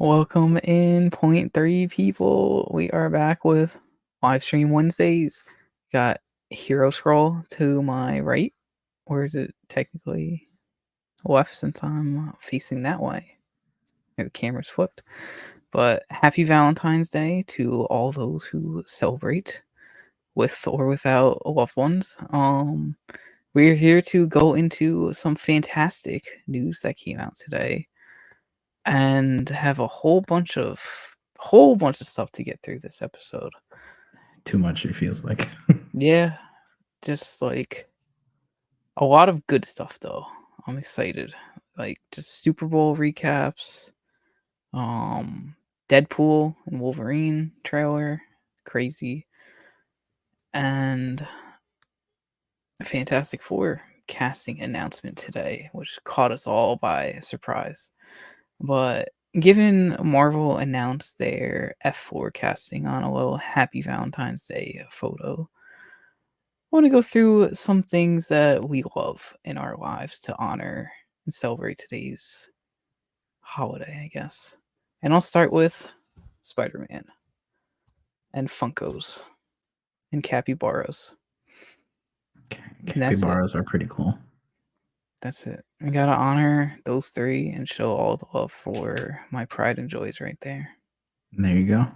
Welcome in .3 people. We are back with livestream Wednesdays. Got Hero Scroll to my right, or is it technically left since I'm facing that way? The camera's flipped. But happy Valentine's Day to all those who celebrate with or without loved ones. We're here to go into some fantastic news that came out today and have a whole bunch of stuff to get through this episode. Too much, it feels like. Yeah, just like a lot of good stuff though. I'm excited. Like just Super Bowl recaps, Deadpool and Wolverine trailer, crazy, and Fantastic Four casting announcement today, which caught us all by surprise. But given Marvel announced their F4 casting on a little Happy Valentine's Day photo, I want to go through some things that we love in our lives to honor and celebrate today's holiday, I guess. And I'll start with Spider-Man and Funkos and capybaras. Capybaras are pretty cool. That's it. I gotta honor those three and show all the love for my pride and joys right there. There you go.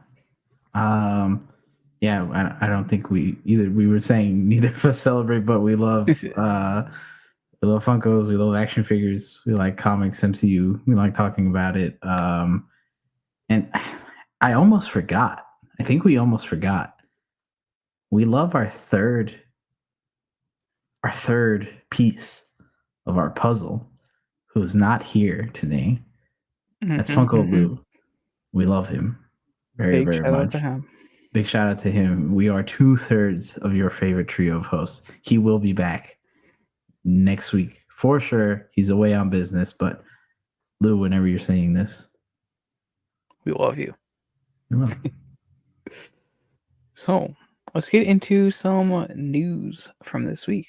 Yeah, I don't think we were saying neither of us celebrate, but we love we love Funkos, we love action figures, we like comics, MCU, we like talking about it. And I almost forgot. I think we almost forgot. We love our third piece of our puzzle, who's not here today. That's Funko Lou. We love him very, very shout much. out to him. Big shout out to him. We are 2/3 of your favorite trio of hosts. He will be back next week for sure. He's away on business, but Lou, whenever you're saying this, we love you. We will. So let's get into some news from this week,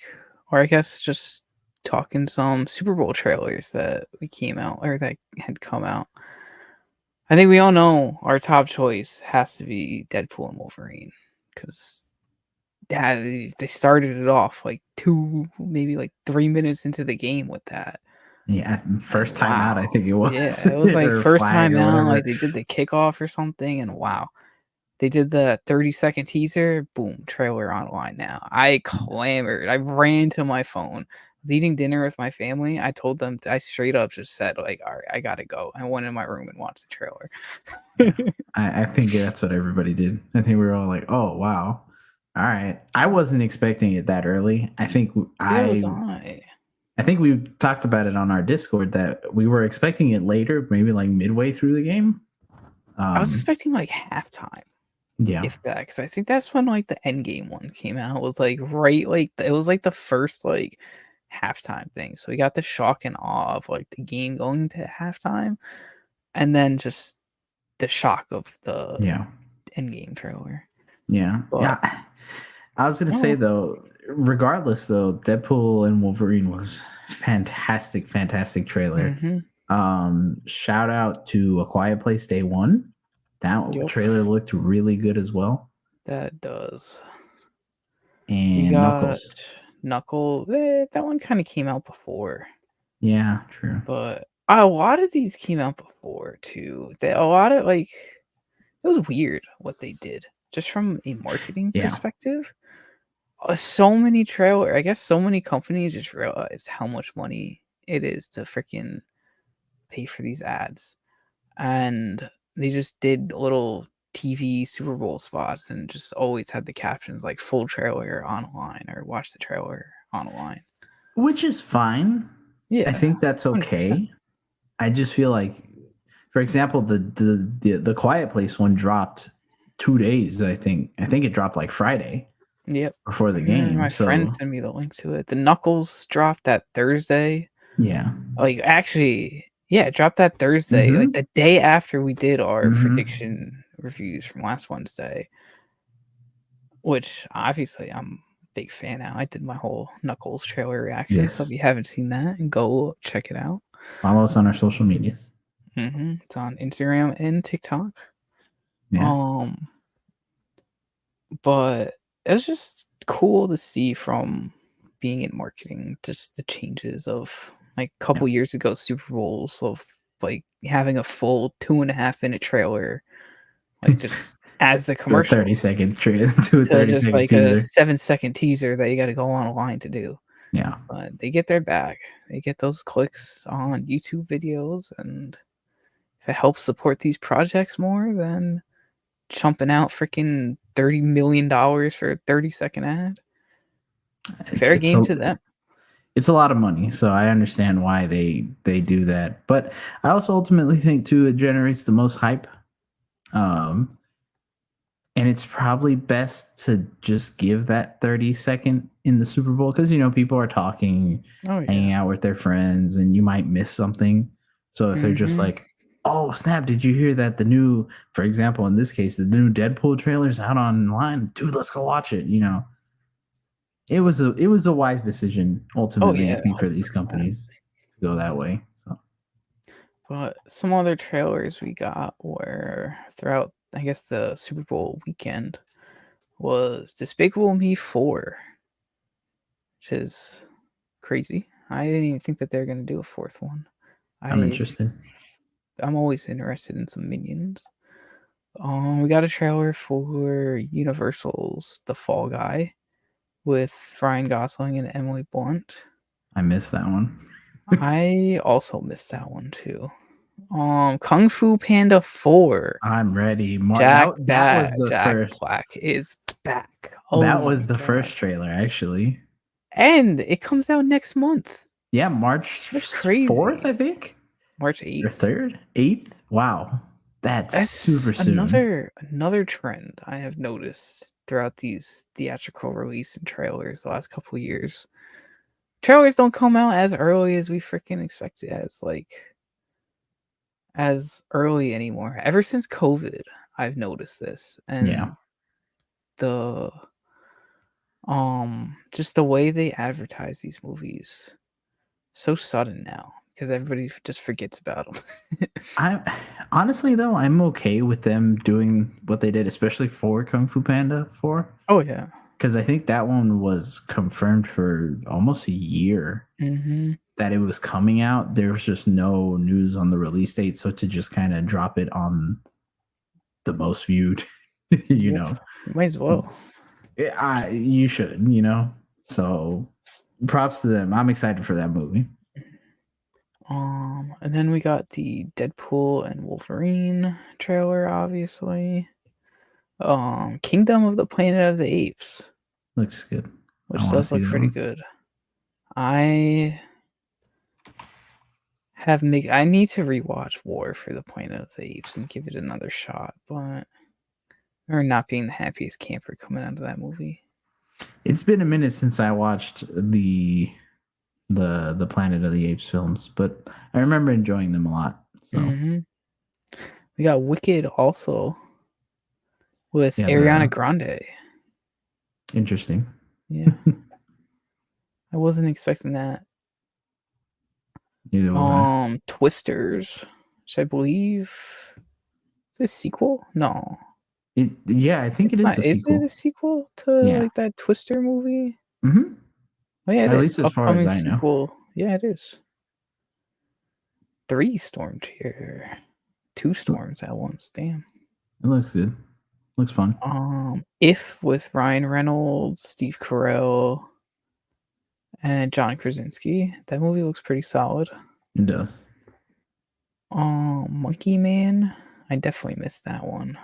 or I guess just talking some Super Bowl trailers that came out or that had come out. I think we all know our top choice has to be Deadpool and Wolverine because they started it off like 3 minutes into the game with that. Yeah, first time out, I think it was. Yeah, it was like first time out. Like they did the kickoff or something, and wow. They did the 30-second teaser, boom, trailer online now. I clamored. I ran to my phone. I was eating dinner with my family. I told them, I straight up just said, like, all right, I got to go. I went in my room and watched the trailer. I think that's what everybody did. I think we were all like, oh, wow. All right. I wasn't expecting it that early. I think I think we talked about it on our Discord that we were expecting it later, maybe like midway through the game. I was expecting like halftime. Yeah. If that, because I think that's when like the Endgame one came out. It was like right, like it was like the first like halftime thing. So we got the shock and awe of like the game going to halftime, and then just the shock of the Endgame trailer. Yeah. Yeah. I was gonna say though, regardless though, Deadpool and Wolverine was fantastic trailer. Shout out to A Quiet Place Day One. That trailer looked really good as well. That does. And Knuckles, that one kind of came out before. Yeah, true. But a lot of these came out before too. A lot of like, it was weird what they did just from a marketing perspective. So many I guess so many companies just realized how much money it is to freaking pay for these ads, and they just did little TV Super Bowl spots and just always had the captions like full trailer online or watch the trailer online, which is fine. Yeah, I think that's okay. 100%. I just feel like, for example, the Quiet Place one dropped 2 days. I think it dropped like Friday. Yep. Before the game. My friend sent me the link to it. The Knuckles dropped that Thursday. Yeah. Like actually, yeah, it dropped that Thursday, like the day after we did our prediction reviews from last Wednesday. Which obviously I'm a big fan now. I did my whole Knuckles trailer reaction. So if you haven't seen that, go check it out. Follow us on our social medias. It's on Instagram and TikTok. Yeah. But it was just cool to see from being in marketing, just the changes of like a Yeah. couple years ago Super Bowls of like having a full 2.5 minute trailer, like just as the To a commercial 30-second to a to 30 just second like a teaser. 7 second teaser that you got to go online to do. Yeah. But they get their bag. They get those clicks on YouTube videos, and if it helps support these projects more, then chumping out freaking $30 million for a 30-second ad. It's Fair it's game a to them. it's a lot of money, so I understand why they do that. But I also ultimately think too it generates the most hype. Um and it's probably best to just give that 30-second in the Super Bowl because people are talking, Oh, hanging yeah. out with their friends, and you might miss something. So if they're just Mhm. like, "Oh snap! Did you hear that the new, for example, in this case, the new Deadpool trailer's out online, dude? Let's go watch it." It was a wise decision Oh, ultimately, I yeah, think, for these 100%. companies to go that way. So But some other trailers we got were throughout, I guess, the Super Bowl weekend was Despicable Me 4, which is crazy. I didn't even think that they're gonna do a 4th one. I'm I've interested. I'm always interested in some Minions. We got a trailer for Universal's The Fall Guy with Ryan Gosling and Emily Blunt. I missed that one. I also missed that one too. Kung Fu Panda 4. I'm ready. Jack Jack First. Black is back. Oh That my was the god. first trailer, actually. And it comes out next month. Yeah, March That's 4th, I crazy. think, March or 8th. 3rd, 8th. Wow, that's That's super soon. another trend I have noticed throughout these theatrical release and trailers the last couple years. Trailers don't come out as early as we freaking expected as early anymore. Ever since COVID, I've noticed this. Yeah, And the just the way they advertise these movies so sudden now because everybody just forgets about them. I honestly though I'm okay with them doing what they did, especially for Kung Fu Panda 4, Oh yeah. because I think that one was confirmed for almost a year Mhm. that it was coming out. There was just no news on the release date, so to just kind of drop it on the most viewed, you Yeah, know, you might as well. you should, So props to them. I'm excited for that movie. And then we got the Deadpool and Wolverine trailer, obviously. Kingdom of the Planet of the Apes, Looks good. I which want to does see look that pretty one. good. I I need to rewatch War for the Planet of the Apes and give it another shot, but or not being the happiest camper coming out of that movie. It's been a minute since I watched the Planet of the Apes films, but I remember enjoying them a lot. So Mhm. We got Wicked also with yeah, Ariana the Grande. interesting. Yeah, I wasn't expecting that. Neither was I. Twisters, which I believe is a sequel? No, Yeah, I think it's it is not. a Is it a sequel. sequel to Yeah. like that Twister movie? Hmm. Oh yeah, it At is. least as far as Upcoming I know, sequel. Yeah, it is. 3 storms here. 2 it storms at once. Damn. looks good. Looks fun. If with Ryan Reynolds, Steve Carell, and John Krasinski. That movie looks pretty solid. It does. Monkey Man. I definitely missed that one.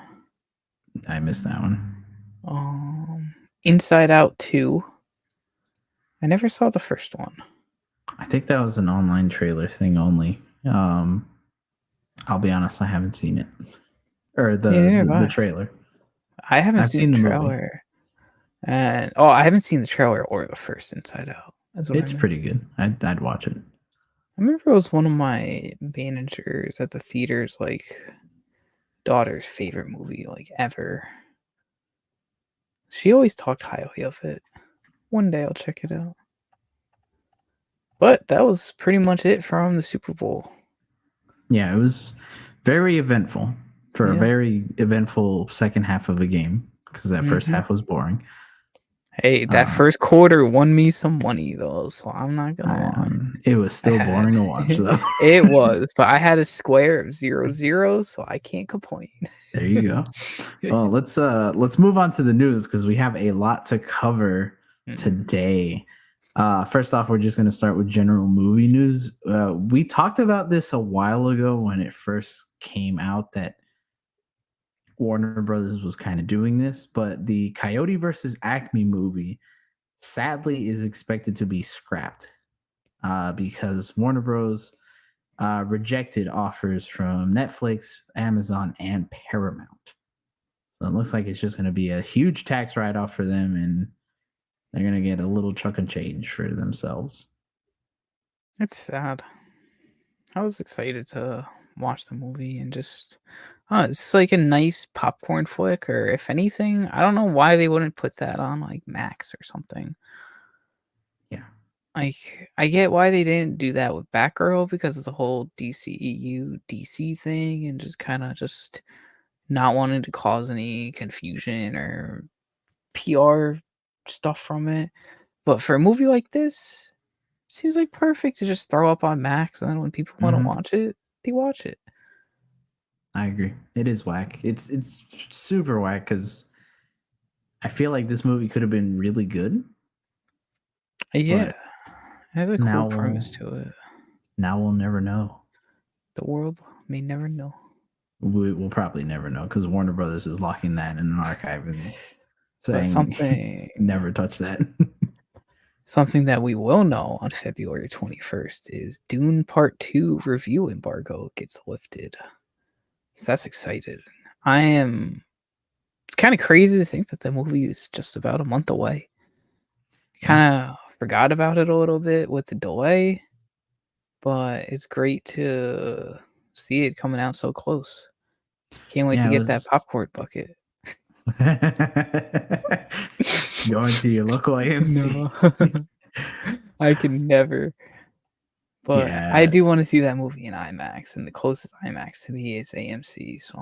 I missed that one. Inside Out 2. I never saw the first one. I think that was an online trailer thing only. I'll be honest, I haven't seen it or Yeah, the neither have the, the I. trailer. I haven't I've seen the seen the movie. trailer. And I haven't seen the trailer or the first Inside Out. That's what I It's meant. pretty good. I'd watch it. I remember it was one of my managers at the theater's daughter's favorite movie ever. She always talked highly of it. One day I'll check it out. But that was pretty much it from the Super Bowl. Yeah, it was very eventful for a Yeah. very eventful second half of a game because that first Hmm. half was boring. Hey, that Uh, first quarter won me some money though, so I'm not gonna lie. it was I still had boring to watch though. it was, but I had a square of 0-0, so I can't complain. There you go. Well, let's move on to the news because we have a lot to cover Mhm. today. First off, we're just going to start with general movie news. We talked about this a while ago when it first came out that Warner Brothers was kind of doing this, but the Coyote versus Acme movie sadly is expected to be scrapped because Warner Bros. Rejected offers from Netflix, Amazon, and Paramount. So it looks like it's just going to be a huge tax write off for them, and they're going to get a little chunk of change for themselves. It's sad. I was excited to watch the movie and just it's like a nice popcorn flick, or if anything, I don't know why they wouldn't put that on like Max or something. Yeah. Like, I get why they didn't do that with Batgirl because of the whole DCEU DC thing and just kind of just not wanting to cause any confusion or PR stuff from it. But for a movie like this, seems like perfect to just throw up on Max, and then when people want to Mm-hmm. watch it, they watch it. I agree. It is whack. It's super whack because I feel like this movie could have been really good, Yeah, but it has a cool now premise to it. we'll never know. The world may never know. We'll probably never know because Warner Brothers is locking that in an archive and But saying never touch that. something that we will know on February 21st is Dune Part 2 review embargo gets lifted. So that's excited. I am It's kind of crazy to think that the movie is just about a month away. Yeah. Kind of forgot about it a little bit with the delay, but it's great to see it coming out so close. Can't wait to Yeah, it get that was popcorn bucket. going to your local AMC. No. I can never. But I Yeah, do want to see that movie in IMAX, and the closest IMAX to me is AMC, so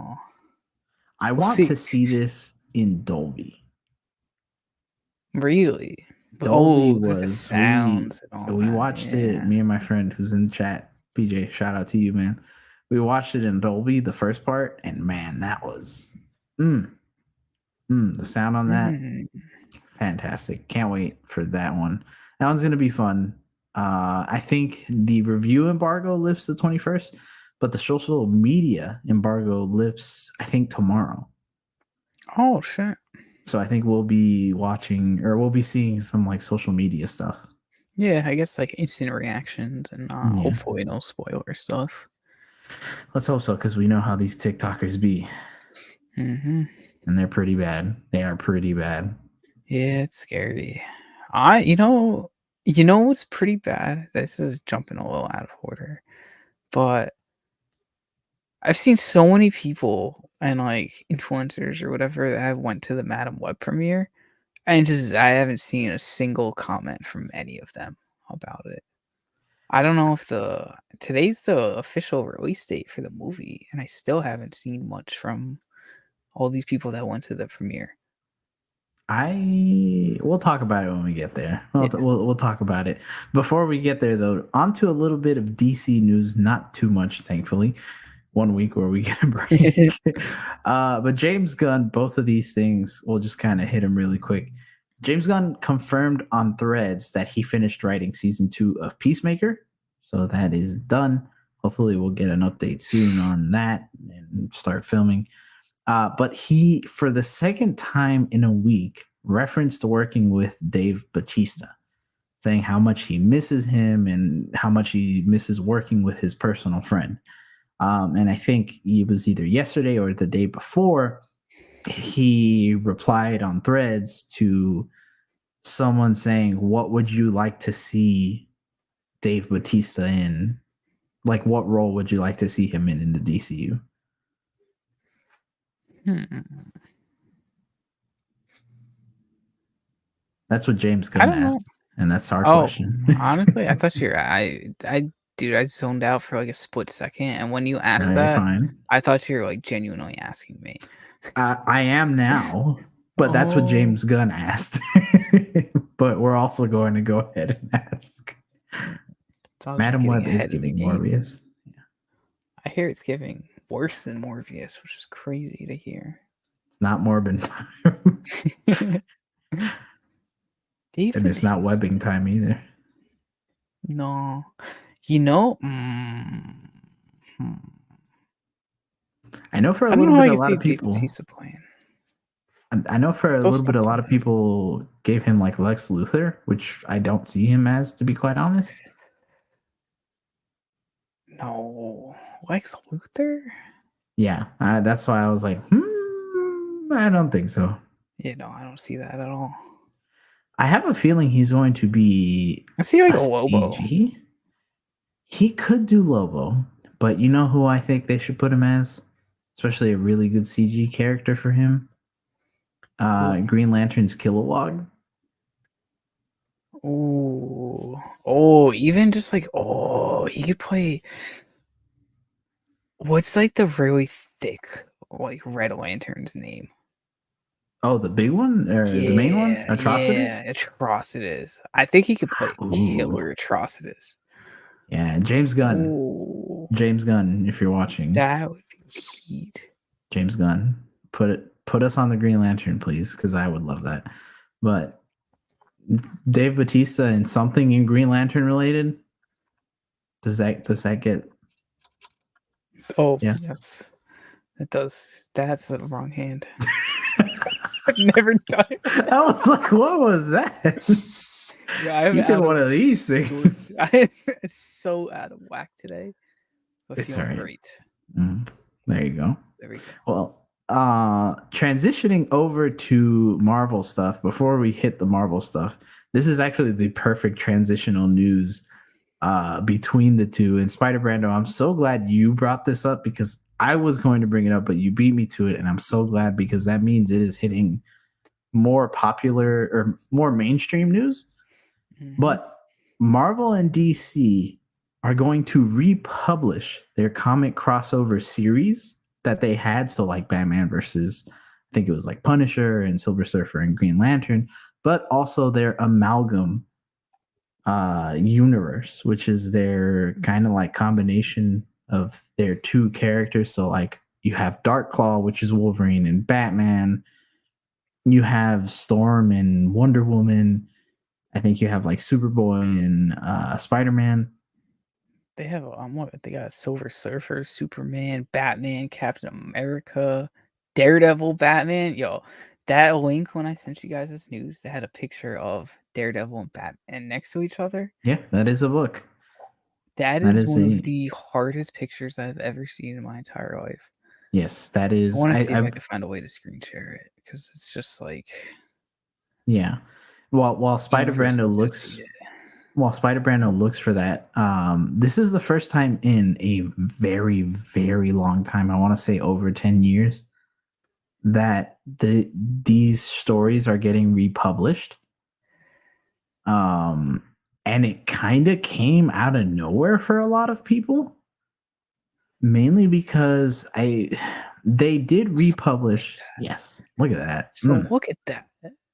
I we'll want to see. see this in Dolby. Really? Dolby Oh, because the was sounds and all we that. watched it. Yeah. Me and my friend who's in the chat, PJ. Shout out to you, man. We watched it in Dolby, the first part, and man, that was mm, the sound on that Mm. fantastic. Can't wait for that one. That one's gonna be fun. I think the review embargo lifts the 21st, but the social media embargo lifts I think tomorrow. Oh shit. So I think we'll be watching or we'll be seeing some like social media stuff. Yeah, I guess like instant reactions and Yeah. hopefully no spoiler stuff. Let's hope so because we know how these TikTokers be, Hmm. and they're pretty bad. They are pretty bad. Yeah, it's scary. I what's pretty bad? This is jumping a little out of order, but I've seen so many people and like influencers or whatever that have went to the Madam Web premiere, and just I haven't seen a single comment from any of them about it. I don't know if the today's the official release date for the movie, and I still haven't seen much from all these people that went to the premiere. I we'll talk about it when we get there. Yeah. We'll talk about it. Before we get there though, onto a little bit of DC news, not too much thankfully. 1 week where we get a break. But James Gunn, both of these things, we'll just kind of hit them really quick. James Gunn confirmed on Threads that he finished writing season 2 of Peacemaker. So that is done. Hopefully we'll get an update soon on that and start filming. But he, for the second time in a week, referenced working with Dave Bautista, saying how much he misses him and how much he misses working with his personal friend. And I think it was either yesterday or the day before, he replied on Threads to someone saying, "What would you like to see Dave Bautista in? Like, what role would you like to see him in the DCU?" Hmm. That's what James I Gunn don't know. asked, and that's our Oh, question. honestly, I thought you're I Dude, I zoned out for like a split second, and when you asked You're that, fine. I thought you were like genuinely asking me. I am now, but that's what Oh, James Gunn asked. But we're also going to go ahead and ask. so I was just Madam getting Web is ahead of the giving game. Morbius. I hear it's giving worse than Morbius, which is crazy to hear. It's not Morbin time. Dave And it's not Bautista. webbing time either. No. You know, hmm. I know for a I don't little know how bit, you a can lot see of Dave people. Bautista playing. I know for a So little bit, a stumped lot on of this. people gave him like Lex Luthor, which I don't see him as, to be quite honest. No. Lex Luthor? Yeah, that's why I was like, I don't think so. Yeah, no, I don't see that at all. I have a feeling he's going to be I see like a a Lobo. CG. He could do Lobo, but you know who I think they should put him as? Especially a really good CG character for him? Green Lantern's Kilowog. Ooh. Oh, even just like, he could play. What's like the really thick, like Red Lantern's name? Oh, the big one? Or the main one? Yeah, Atrocitus? yeah, Atrocitus. I think he could play Ooh. Killer Atrocitus. Yeah, James Gunn. Oh, James Gunn, if you're watching. that would be heat. James Gunn. Put us on the Green Lantern, please, because I would love that. But Dave Bautista and something in Green Lantern related. Does that get? Oh, Yeah. yes, it does. That's the wrong hand. I've never done it. I was like, what was that? Yeah, I'm You did out one of of these things. I'm so out of whack today. But It's all feeling right. great. There you go. There we go. Well, transitioning over to Marvel stuff, before we hit the Marvel stuff, this is actually the perfect transitional news between the two. And Spider Brando, I'm so glad you brought this up because I was going to bring it up, but you beat me to it. And I'm so glad because that means it is hitting more popular or more mainstream news. But Marvel and DC are going to republish their comic crossover series that they had. So, like Batman versus, I think it was like Punisher and Silver Surfer and Green Lantern, but also their amalgam universe, which is their kind of like combination of their two characters. So, like, you have Dark Claw, which is Wolverine and Batman. You have Storm and Wonder Woman. I think you have like Superboy and Spider-Man. They have what they got: Silver Surfer, Superman, Batman, Captain America, Daredevil, Batman. Yo, that link when I sent you guys this news, they had a picture of Daredevil and Batman next to each other. Yeah, that is a book. That That is is one of a the hardest pictures I've ever seen in my entire life. yes. That I is want to see if I can find a way to screen share it because it's just like yeah. While Spider universe Brando needs to see looks it. while Spider Brando looks for that, this is the first time in a very very long time. I want to say over 10 years that these stories are getting republished. And it kind of came out of nowhere for a lot of people, mainly because they did republish. Yes, look at that. So look at that.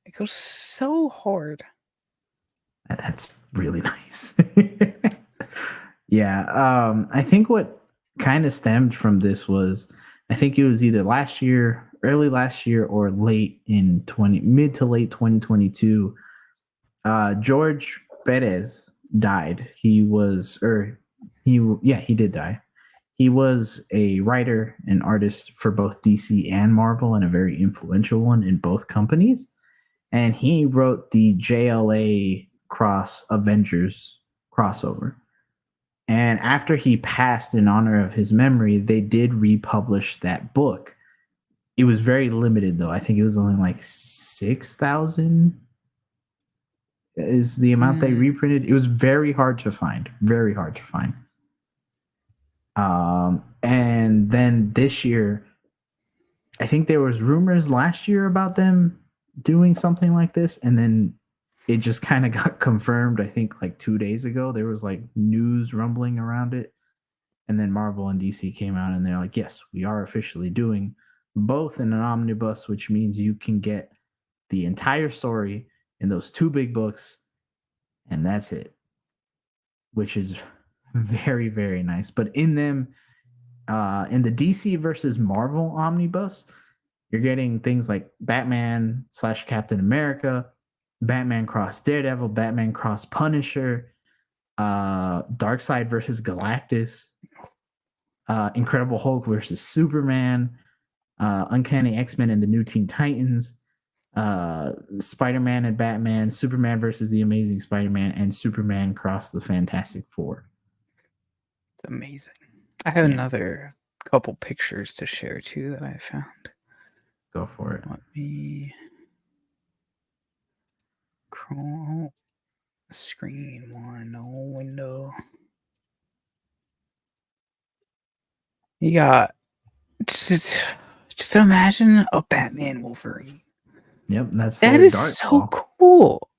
It goes so hard. That's really nice. Yeah, I think what kind of stemmed from this was, I think it was either early last year, or mid to late 2022. George Perez died. He did die. He was a writer and artist for both DC and Marvel, and a very influential one in both companies. And he wrote the JLA Cross Avengers crossover. And after he passed, in honor of his memory, they did republish that book. It was very limited, though. I think it was only like 6,000 is the amount they reprinted. It was very hard to find. Very hard to find. And then this year, I think there was rumors last year about them doing something like this, and then it just kind of got confirmed. I think like 2 days ago, there was like news rumbling around it, and then Marvel and DC came out and they're like, "Yes, we are officially doing both in an omnibus, which means you can get the entire story in those two big books, and that's it." Which is very, very nice. But in them, in the DC versus Marvel omnibus, you're getting things like Batman slash Captain America, Batman cross Daredevil, Batman cross Punisher, Darkseid versus Galactus, Incredible Hulk versus Superman, Uncanny X-Men and the New Teen Titans, Spider-Man and Batman, Superman versus the Amazing Spider-Man, and Superman cross the Fantastic Four. It's amazing. I have Yeah. another couple pictures to share too that I found. Go for it. Let me scroll screen one, no window. You got just imagine a Batman Wolverine. Yep, that's That their is Dark so Claw. cool.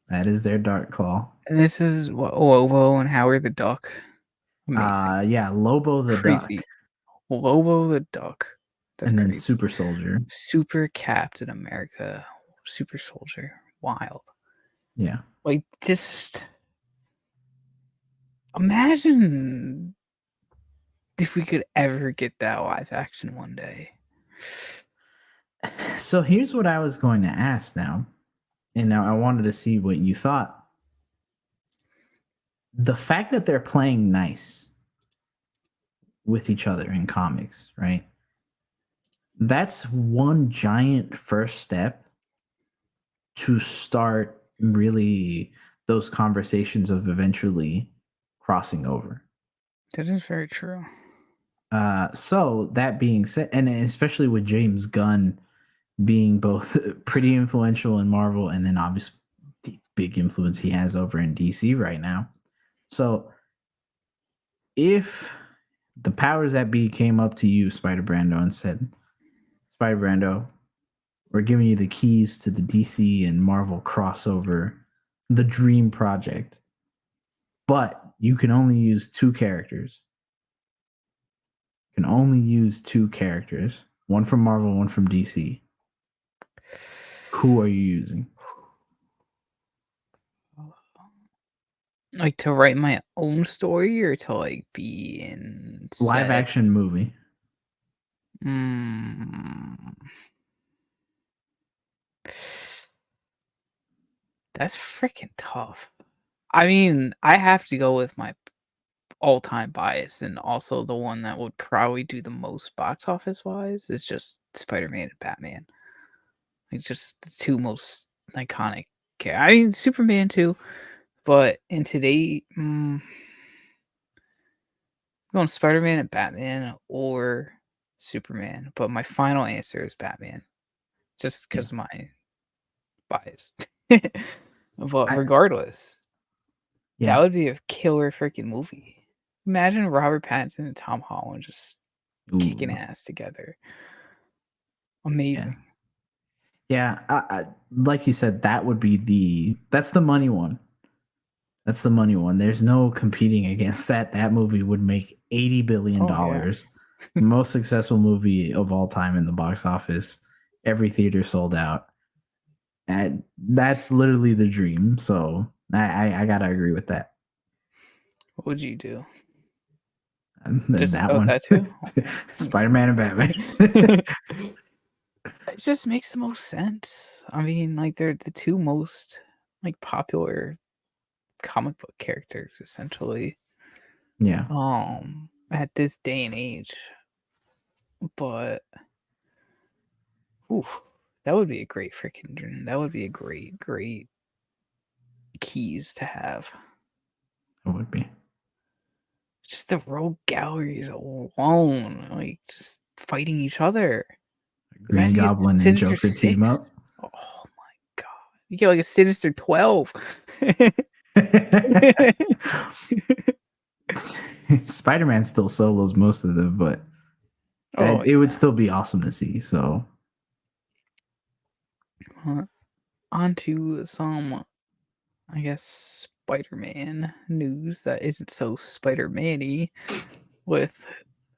That is their Dark Claw. And this is what Lobo and Howard the Duck. Amazing. Yeah, Lobo the Crazy. Duck. Lobo the Duck. That's and then crazy. Super Soldier. Super Captain America. Super Soldier. Wild. Yeah. Like, just imagine if we could ever get that live action one day. So here's what I was going to ask now. And now I wanted to see what you thought. The fact that they're playing nice with each other in comics, right? That's one giant first step to start really those conversations of eventually crossing over. That is very true. So that being said, and especially with James Gunn being both pretty influential in Marvel and then obviously the big influence he has over in DC right now. So if the powers that be came up to you, Spider Brando, and said, Spider Brando, we're giving you the keys to the DC and Marvel crossover, the dream project, but you can only use two characters. You can only use two characters, one from Marvel, one from DC. Who are you using? Like, to write my own story or to like be in Live action movie. That's freaking tough. I mean, I have to go with my all-time bias, and also the one that would probably do the most box office wise is just Spider-Man and Batman. Like, just the two most iconic I mean, Superman too, but in today, going Spider-Man and Batman or Superman, but my final answer is Batman, just because of my bias. But regardless, that would be a killer freaking movie. Imagine Robert Pattinson and Tom Holland just kicking ass together. Amazing. Yeah, I, like you said, that would be that's the money one. That's the money one. There's no competing against that. That movie would make $80 billion. Yeah. Most successful movie of all time in the box office. Every theater sold out. And that's literally the dream. So I gotta agree with that. What would you do? Just that one. That too? Spider-Man and Batman. It just makes the most sense. I mean, like, they're the two most like popular comic book characters, essentially. Yeah. At this day and age. But that would be a great freaking dream. That would be a great keys to have. It would be. Just the rogue galleries alone, like, just fighting each other. Green Imagine Goblin and Joker team up. Oh my god. You get like a Sinister 12. Spider-Man still solos most of them, but it would still be awesome to see. So on to some I guess, Spider-Man news that isn't so Spider-Man-y with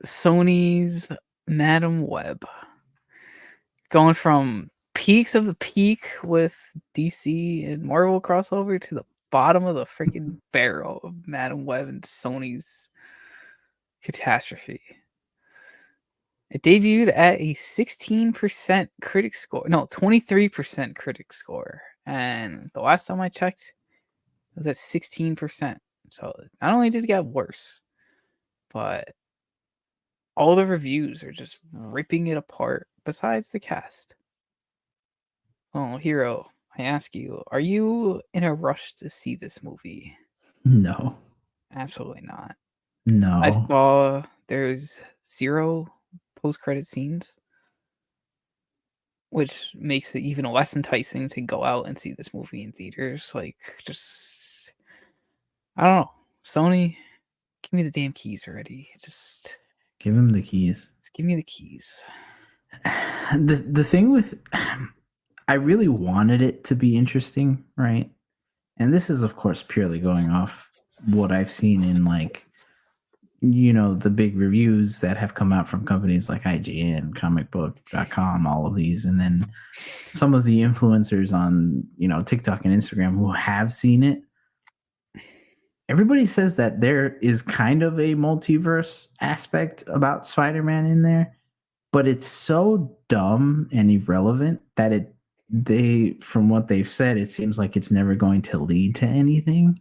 Sony's Madam Web. Going from peaks of the peak with DC and Marvel crossover to the bottom of the freaking barrel of Madam Web and Sony's catastrophe. It debuted at a 16% critic score. No, 23% critic score. And the last time I checked, it was at 16%. So not only did it get worse, but all the reviews are just ripping it apart, besides the cast. Oh, Hero, I ask you, are you in a rush to see this movie? No. Absolutely not. I No. saw there's 0 post-credit scenes, which makes it even less enticing to go out and see this movie in theaters. Like, just I don't know. Sony, give me the damn keys already. Give him the keys. Just give me the keys. The thing with I really wanted it to be interesting, right? And this is of course purely going off what I've seen in like the big reviews that have come out from companies like IGN, comicbook.com, all of these, and then some of the influencers on TikTok and Instagram who have seen it. Everybody says that there is kind of a multiverse aspect about Spider-Man in there, but it's so dumb and irrelevant that from what they've said, it seems like it's never going to lead to anything.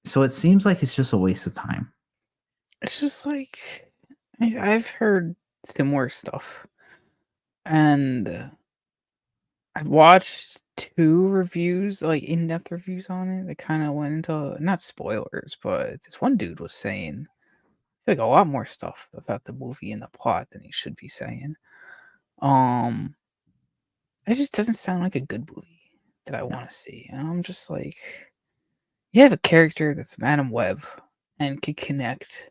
So it seems like it's just a waste of time. It's just like I've heard similar stuff, and I've watched 2 reviews, like in-depth reviews on it. That kind of went into not spoilers, but this one dude was saying like a lot more stuff about the movie and the plot than he should be saying. Um, it just doesn't sound like a good movie that I No. want to see, and I'm just like, you have a character that's Madam Web and can connect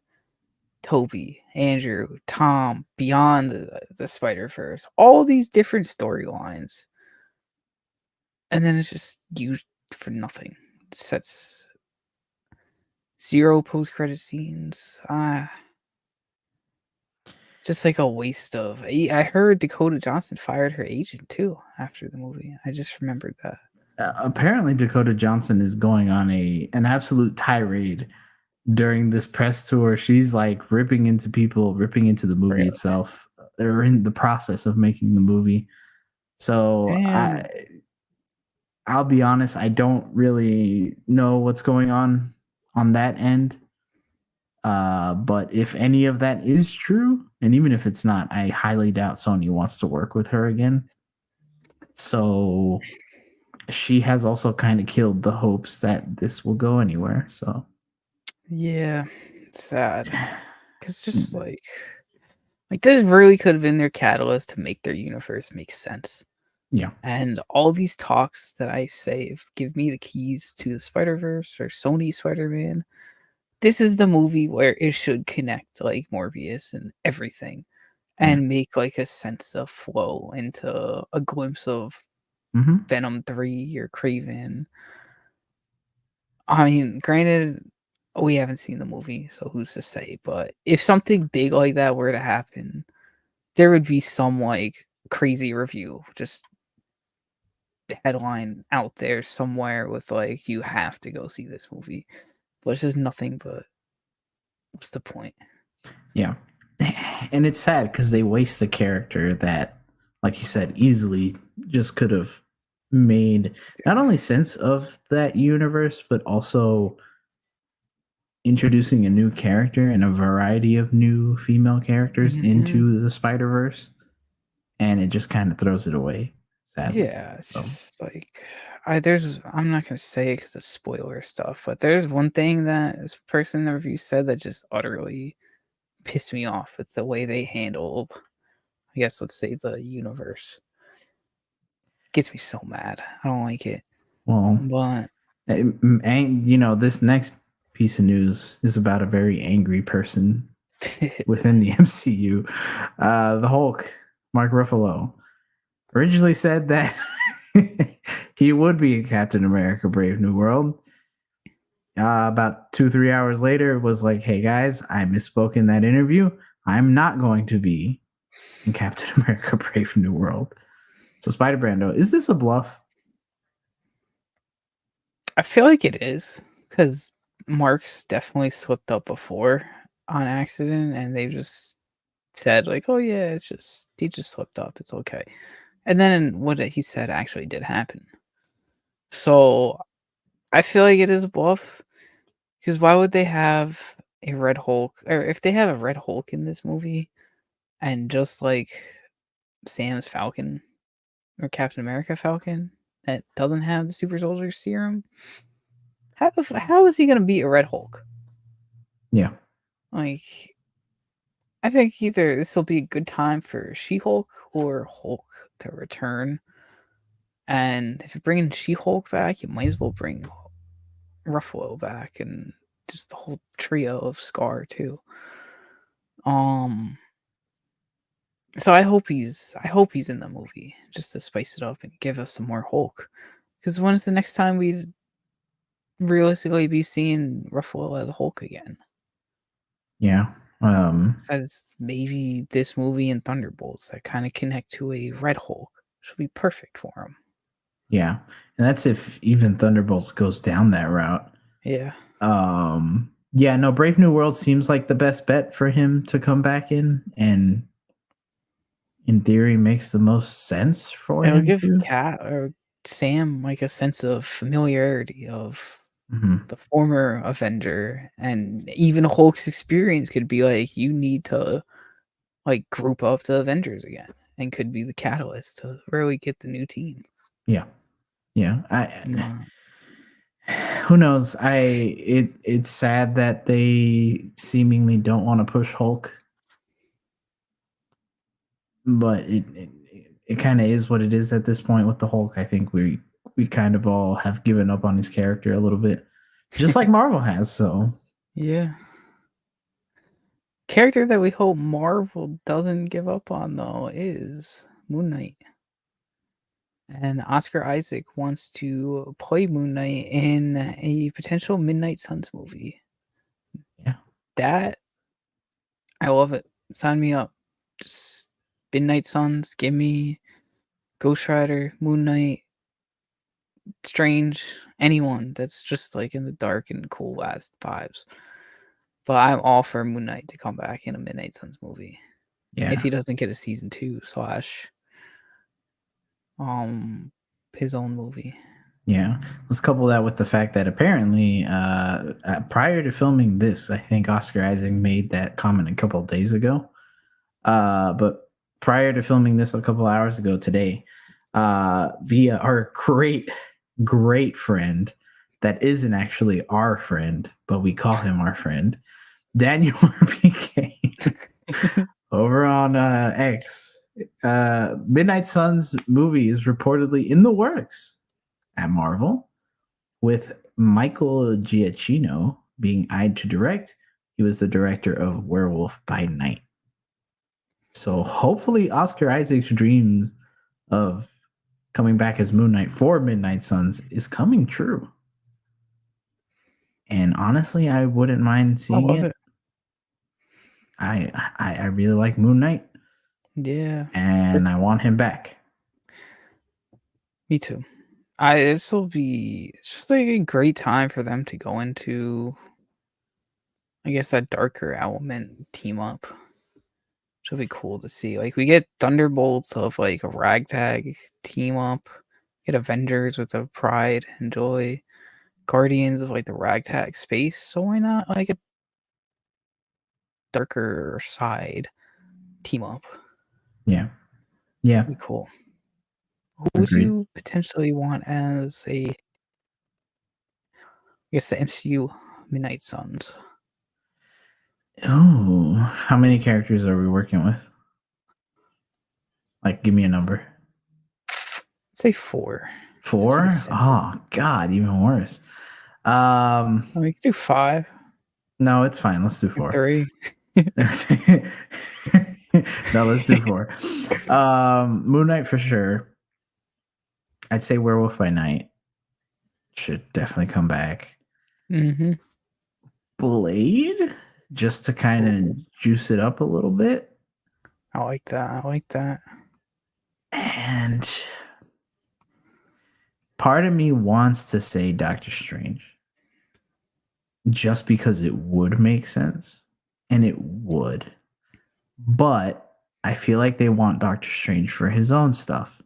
Toby, Andrew, Tom, beyond the Spider-Verse, all these different storylines, and then it's just used for nothing. It sets 0 post-credit scenes. Just like a waste of. I heard Dakota Johnson fired her agent too after the movie. I just remembered that. Apparently, Dakota Johnson is going on an absolute tirade during this press tour. She's like ripping into people, ripping into the movie Really. itself. They're in the process of making the movie. So And I'll be honest, I don't really know what's going on that end. But if any of that is true, and even if it's not, I highly doubt Sony wants to work with her again. So she has also kind of killed the hopes that this will go anywhere. So yeah, it's sad because just like this really could have been their catalyst to make their universe make sense. yeah. And all these talks that I say give me the keys to the Spider-Verse or Sony Spider-Man. This is the movie where it should connect like Morbius and everything Yeah. and make like a sense of flow into a glimpse of Mm-hmm. Venom 3 or Craven. I mean, granted, we haven't seen the movie, so who's to say? But if something big like that were to happen, there would be some like crazy review, just headline out there somewhere with like, you have to go see this movie. But it's just nothing but what's the point? Yeah. And it's sad because they waste the character that, like you said, easily just could have made not only sense of that universe, but also introducing a new character and a variety of new female characters Mhm. into the Spider-Verse. And it just kind of throws it away, sadly. Yeah, it's So, just like I'm not gonna say it because of spoiler stuff, but there's one thing that this person in the review said that just utterly pissed me off with the way they handled, I guess, let's say the universe. Gets me so mad. I don't like it. well, But and this next piece of news is about a very angry person within the MCU. The Hulk, Mark Ruffalo, originally said that he would be Captain America: Brave New World. About 2-3 hours later, was like, "Hey guys, I misspoke in that interview. I'm not going to be in Captain America: Brave New World." So Spider Brando, is this a bluff? I feel like it is because Mark's definitely slipped up before on accident, and they just said like, "Oh yeah, it's just he just slipped up. It's okay." And then what he said actually did happen. So I feel like it is a bluff because why would they have a Red Hulk, or if they have a Red Hulk in this movie, and just like Sam's Falcon or Captain America Falcon that doesn't have the super soldier serum, how is he gonna beat a Red Hulk? Yeah. Like, I think either this will be a good time for She-Hulk or Hulk to return. And if you're bringing She-Hulk back, you might as well bring Ruffalo back and just the whole trio of Scar too. Um, so I hope he's in the movie just to spice it up and give us some more Hulk. Because when's the next time we realistically be seeing Ruffalo as Hulk again? Yeah. As maybe this movie and Thunderbolts that kind of connect to a Red Hulk. Should be perfect for him. Yeah. And that's if even Thunderbolts goes down that route. Yeah. Yeah, no, Brave New World seems like the best bet for him to come back in, and in theory makes the most sense for It'll him give to. Cat or Sam like a sense of familiarity of Mhm. the former Avenger, and even Hulk's experience could be like you need to like group up the Avengers again, and could be the catalyst to really get the new team. Yeah. Yeah. No. Who knows? It's sad that they seemingly don't want to push Hulk, but it kind of is what it is at this point with the Hulk. I think we kind of all have given up on his character a little bit, just like Marvel has. So Yeah. Character that we hope Marvel doesn't give up on though is Moon Knight. And Oscar Isaac wants to play Moon Knight in a potential Midnight Suns movie. yeah, That I love it. Sign me up. Just Midnight Suns, give me Ghost Rider, Moon Knight, Strange, anyone that's just like in the dark and cool last vibes. But I'm all for Moon Knight to come back in a Midnight Suns movie. If yeah, he doesn't get a season 2 slash um his own movie. yeah. Let's couple that with the fact that apparently, prior to filming this, I think Oscar Isaac made that comment a couple of days ago. But prior to filming this a couple hours ago today, via our great friend that isn't actually our friend, but we call him our friend, Daniel RPK, over on X. Midnight Suns movie is reportedly in the works at Marvel, with Michael Giacchino being eyed to direct. He was the director of Werewolf by Night. So hopefully Oscar Isaac's dreams of coming back as Moon Knight for Midnight Suns is coming true. And honestly, I wouldn't mind I seeing love it. it. I really like Moon Knight, Yeah. and I want him back. Me too. This'll be it's just like a great time for them to go into I guess that darker element team up. Which will be cool to see. Like we get Thunderbolts of like a ragtag team up, get Avengers with the pride and joy, Guardians of like the ragtag space. So why not like a darker side team up? Yeah. Yeah. Be cool. Who would Agreed. you potentially want as a I guess the MCU Midnight Suns? Oh, how many characters are we working with? Like, give me a number. Say 4. Just keep it 4? simple. Oh God, even worse. We could do 5 No, it's fine. Let's do or 4. 3. No, let's do 4. Moon Knight for sure. I'd say Werewolf by Night should definitely come back. Mm-hmm. Blade, just to kind of juice it up a little bit. I like that. I like that. And part of me wants to say Doctor Strange just because it would make sense. And it would. But I feel like they want Doctor Strange for his own stuff.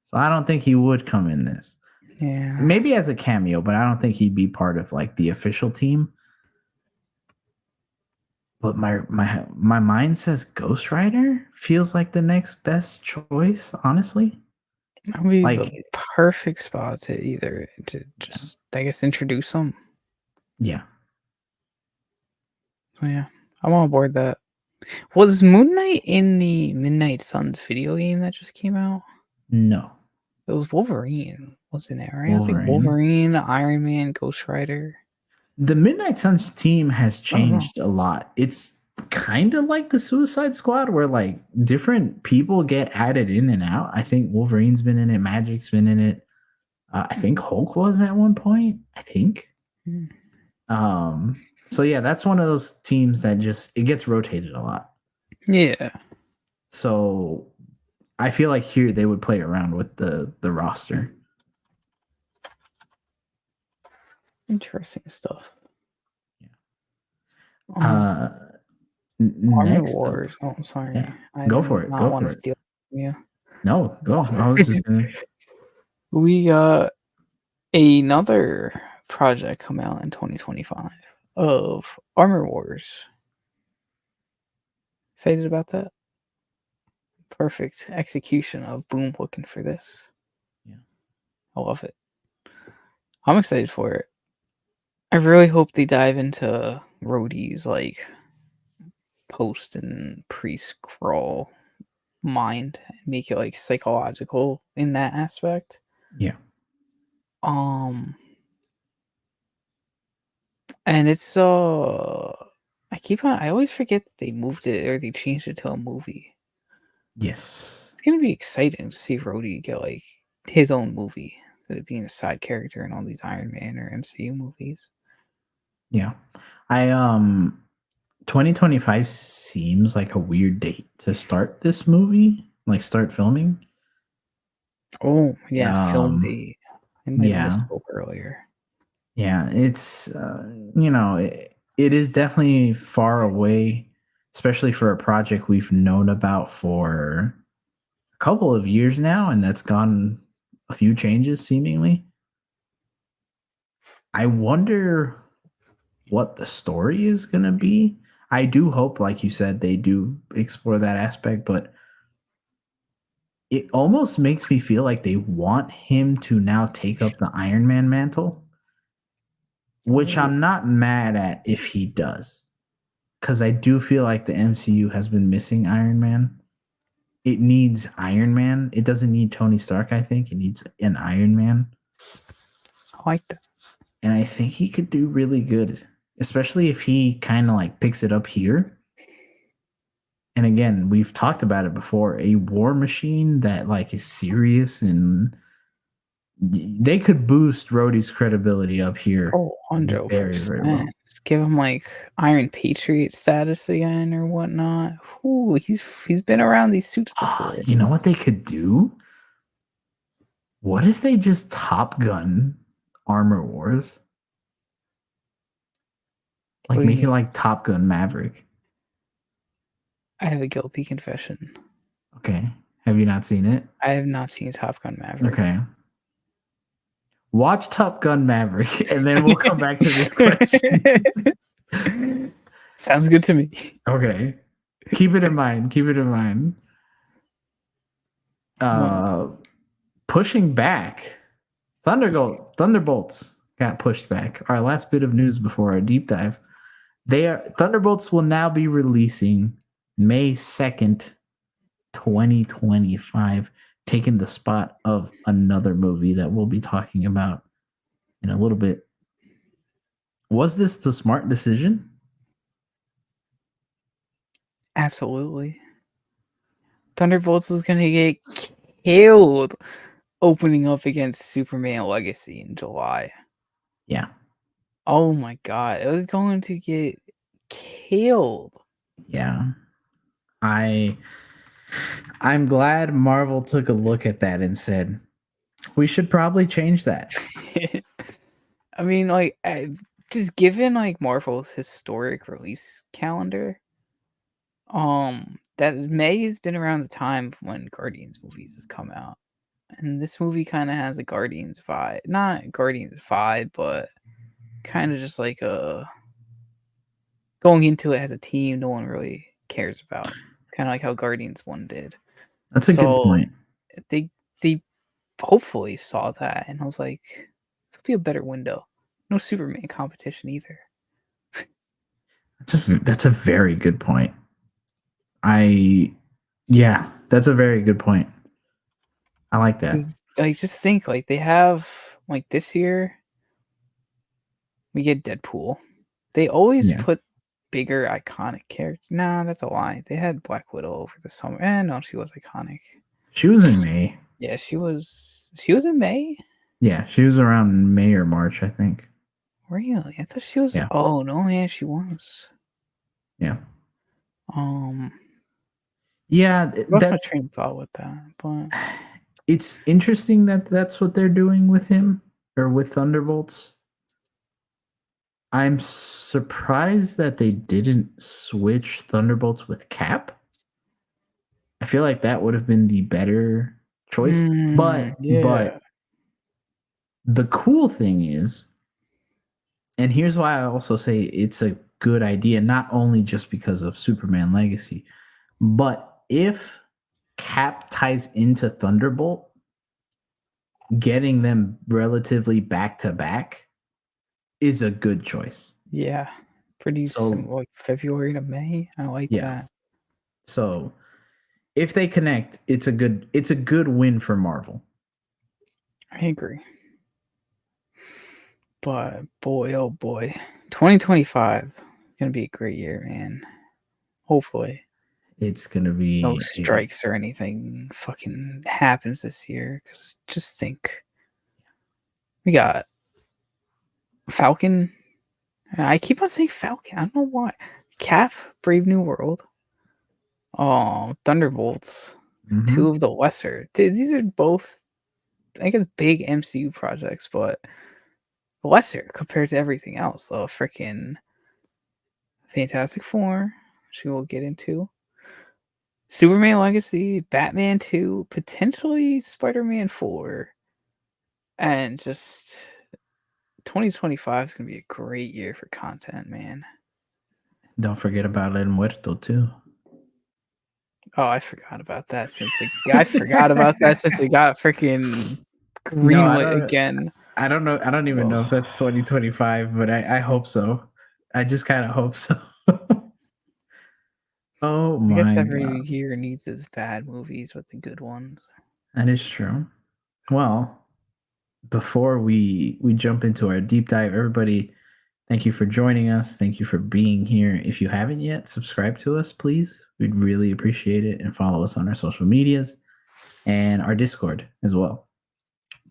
So I don't think he would come in this. Yeah. Maybe as a cameo, but I don't think he'd be part of like the official team. But my mind says Ghost Rider feels like the next best choice, honestly. That would be the Like, perfect spot to either to just, I guess, introduce them. yeah. So yeah, I'm on board that. Was Moon Knight in the Midnight Suns video game that just came out? No. It was Wolverine, wasn't it? Right? It was like Wolverine. Wolverine, Iron Man, Ghost Rider. The Midnight Suns team has I don't know. changed a lot. It's kind of like the Suicide Squad where like different people get added in and out. I think Wolverine's been in it, Magic's been in it. I think Hulk was at one point. I think. So yeah, that's one of those teams that just it gets rotated a lot. Yeah. So I feel like here they would play around with the roster. Interesting stuff. Uh, Armor next up, Wars. Oh, sorry. yeah, I go did for it. not Go want for to it. steal from you. No, go. I was just gonna. We got another project come out in 2025 of Armor Wars. Excited about that? Perfect execution of Boom looking for this. Yeah. I love it. I'm excited for it. I really hope they dive into Rhodey's like post and pre-scroll mind and make it like psychological in that aspect. Yeah. And it's I always forget that they moved it or they changed it to a movie. Yes. It's gonna be exciting to see Rhodey get like his own movie instead of being a side character in all these Iron Man or MCU movies. Yeah. I 2025 seems like a weird date to start this movie, like start filming. Oh yeah, film Um date. I might have yeah. misspoke earlier. Yeah, it's it is definitely far away, especially for a project we've known about for a couple of years now, and that's gone a few changes seemingly. I wonder what the story is going to be. I do hope, like you said, they do explore that aspect, but it almost makes me feel like they want him to now take up the Iron Man mantle, which Ooh. I'm not mad at if he does. Because I do feel like the MCU has been missing Iron Man. It needs Iron Man. It doesn't need Tony Stark, I think. It needs an Iron Man. I like that. And I think he could do really good, especially if he kind of like picks it up here. And again, we've talked about it before, a war machine that like is serious, and they could boost Rhodey's credibility up here Oh, very, very well. 100%. Just give him like Iron Patriot status again or whatnot. Ooh, he's been around these suits before. You know what they could do? What if they just Top Gun Armor Wars? What Like do you make it mean? like Top Gun Maverick. I have a guilty confession. Okay. Have you not seen it? I have not seen Top Gun Maverick. Okay. Watch Top Gun Maverick, and then we'll come back to this question. Sounds good to me. Okay. Keep it in mind. Keep it in mind. Pushing back. Thunderbolts got pushed back. Our last bit of news before our deep dive. Thunderbolts will now be releasing May 2nd, 2025, taking the spot of another movie that we'll be talking about in a little bit. Was this the smart decision? Absolutely. Thunderbolts was gonna get killed. opening up against Superman Legacy in July. Yeah. Oh my god, it was going to get killed. Yeah. I'm glad Marvel took a look at that and said, we should probably change that. I mean, like, just given like Marvel's historic release calendar, that May has been around the time when Guardians movies have come out, and this movie kind of has a Guardians vibe, not Guardians vibe, but kind of just like a going into it as a team no one really cares about, kind of like how Guardians 1 did. That's a good So point. they hopefully saw that and I was like, this could be a better window. No Superman competition either. That's a very good point. Yeah, that's a very good point. I like that. Because like just think like they have like this year we get Deadpool. They always Yeah. put bigger iconic characters. Nah, that's a lie. They had Black Widow over the summer. No, she was iconic. She was in May. Yeah, she was in May? Yeah, she was around May or March, I think. Really? I thought she was Yeah. oh no, yeah, she was. Yeah. Um Yeah, lost my train of thought with that, but it's interesting that that's what they're doing with him or with Thunderbolts. I'm surprised that they didn't switch Thunderbolts with Cap. I feel like that would have been the better choice. yeah. But the cool thing is, and here's why I also say it's a good idea, not only just because of Superman Legacy, but if Cap ties into Thunderbolt, getting them relatively back to back is a good choice. Yeah. Pretty So, like February to May. I like yeah. that. So, if they connect, it's a good win for Marvel. I agree. But boy, oh boy. 2025 is gonna be a great year, man. Hopefully. It's going to No be strikes or anything fucking happens this year. Cause just think. We got Falcon. I keep on saying Falcon. I don't know why. Cap, Brave New World. Thunderbolts. Two of the lesser. These are both, I guess, big MCU projects, but lesser compared to everything else. So freaking Fantastic Four, which we will get into. Superman Legacy, Batman 2, potentially Spider-Man 4. And just 2025 is going to be a great year for content, man. Don't forget about El Muerto too. Oh, I forgot about that since it got freaking No, greenlit again. I don't know. I don't even know if that's 2025, but I hope so. I just kind of hope so. Oh I guess my every god. year needs its bad movies with the good ones. That is true. Well, before we jump into our deep dive, everybody, thank you for joining us. Thank you for being here. If you haven't yet, subscribe to us, please. We'd really appreciate it, and follow us on our social medias and our Discord as well.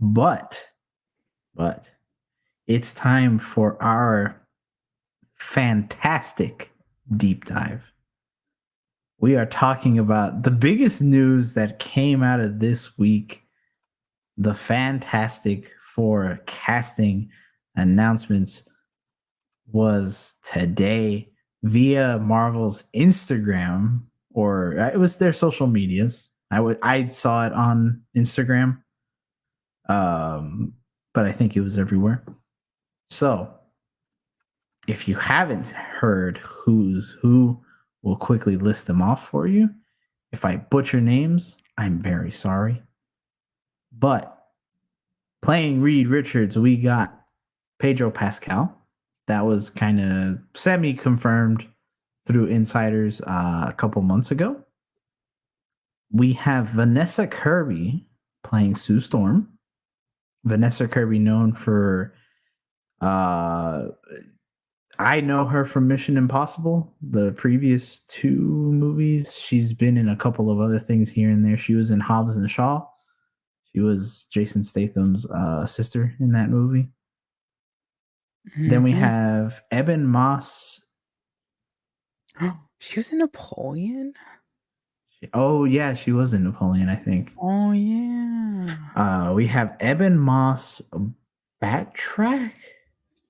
But it's time for our fantastic deep dive. We are talking about the biggest news that came out of this week, the Fantastic Four casting announcements was today via Marvel's Instagram, or it was their social medias. I saw it on Instagram, but I think it was everywhere. So, if you haven't heard who's who, we'll quickly list them off for you. If I butcher names, I'm very sorry. But playing Reed Richards, we got Pedro Pascal. That was kind of semi-confirmed through insiders a couple months ago. We have Vanessa Kirby playing Sue Storm. Vanessa Kirby, known for I know her from Mission Impossible, the previous two movies. She's been in a couple of other things here and there. She was in Hobbs and Shaw. She was Jason Statham's sister in that movie. Then we Mhm. have Eben Moss. She was in Napoleon? Oh yeah, she was in Napoleon, I think. Oh, yeah. We have Eben Moss Backtrack.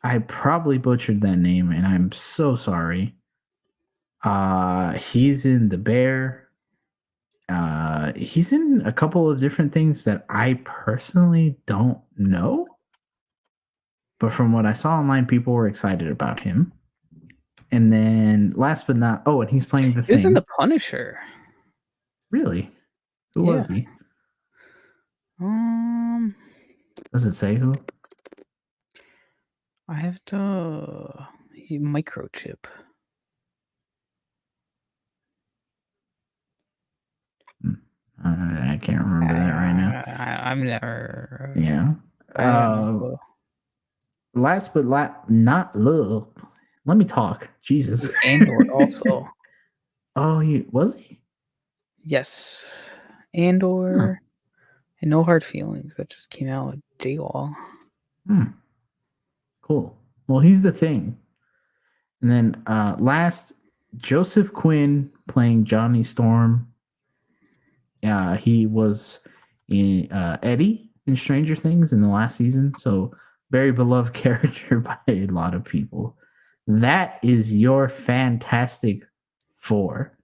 I probably butchered that name, and I'm so sorry. He's in The Bear. He's in a couple of different things that I personally don't know, but from what I saw online, people were excited about him. And then last but not, oh, and he's playing The He was in The Thing. Punisher. Really? Who Yeah. was he? Um, Does it say who? I have to microchip. I can't remember that right now. I'm never. Yeah. I got no clue. Last but not look. Let me talk. Jesus. Andor also. Oh, he was he? Yes. Huh. Andor and No Hard Feelings. That just came out with J-Wall. Cool. Well, he's The Thing. And then last, Joseph Quinn playing Johnny Storm. He was in Eddie in Stranger Things in the last season. So very beloved character by a lot of people. That is your Fantastic Four.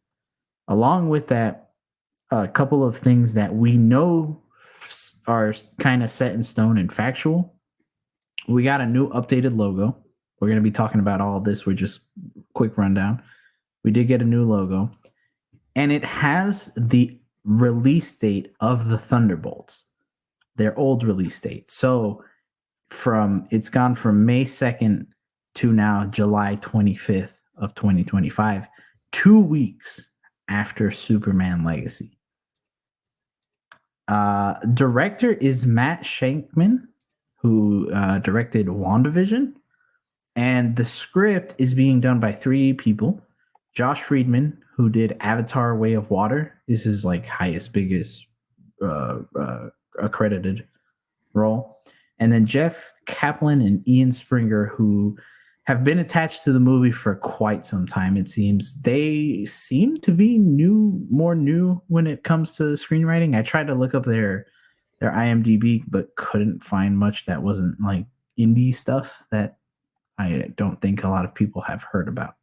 Along with that, a couple of things that we know are kind of set in stone and factual. We got a new updated logo. We're going to be talking about all of this. We're just quick rundown. We did get a new logo, and it has the release date of the Thunderbolts, their old release date. So it's gone from May 2nd to now July 25th of 2025, 2 weeks after Superman Legacy. Director is Matt Shankman, who directed WandaVision. And the script is being done by 3 people. Josh Friedman, who did Avatar Way of Water, is his like biggest accredited role. And then Jeff Kaplan and Ian Springer, who have been attached to the movie for quite some time, it seems. They seem to be more new when it comes to screenwriting. I tried to look up their IMDb, but couldn't find much that wasn't like indie stuff that I don't think a lot of people have heard about.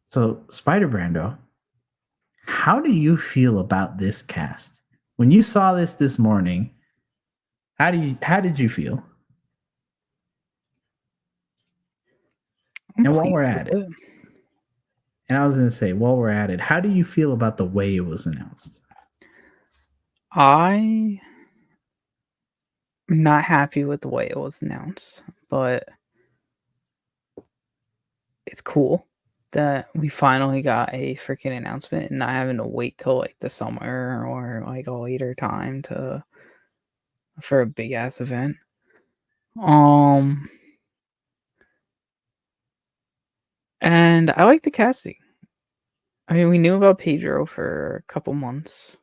So, Spider Brando, how do you feel about this cast? When you saw this morning, how did you feel? And while we're at it, and I was going to say, while we're at it, how do you feel about the way it was announced? I'm not happy with the way it was announced, but it's cool that we finally got a freaking announcement and not having to wait till like the summer or like a later time for a big ass event. And I like the casting. I mean, we knew about Pedro for a couple months.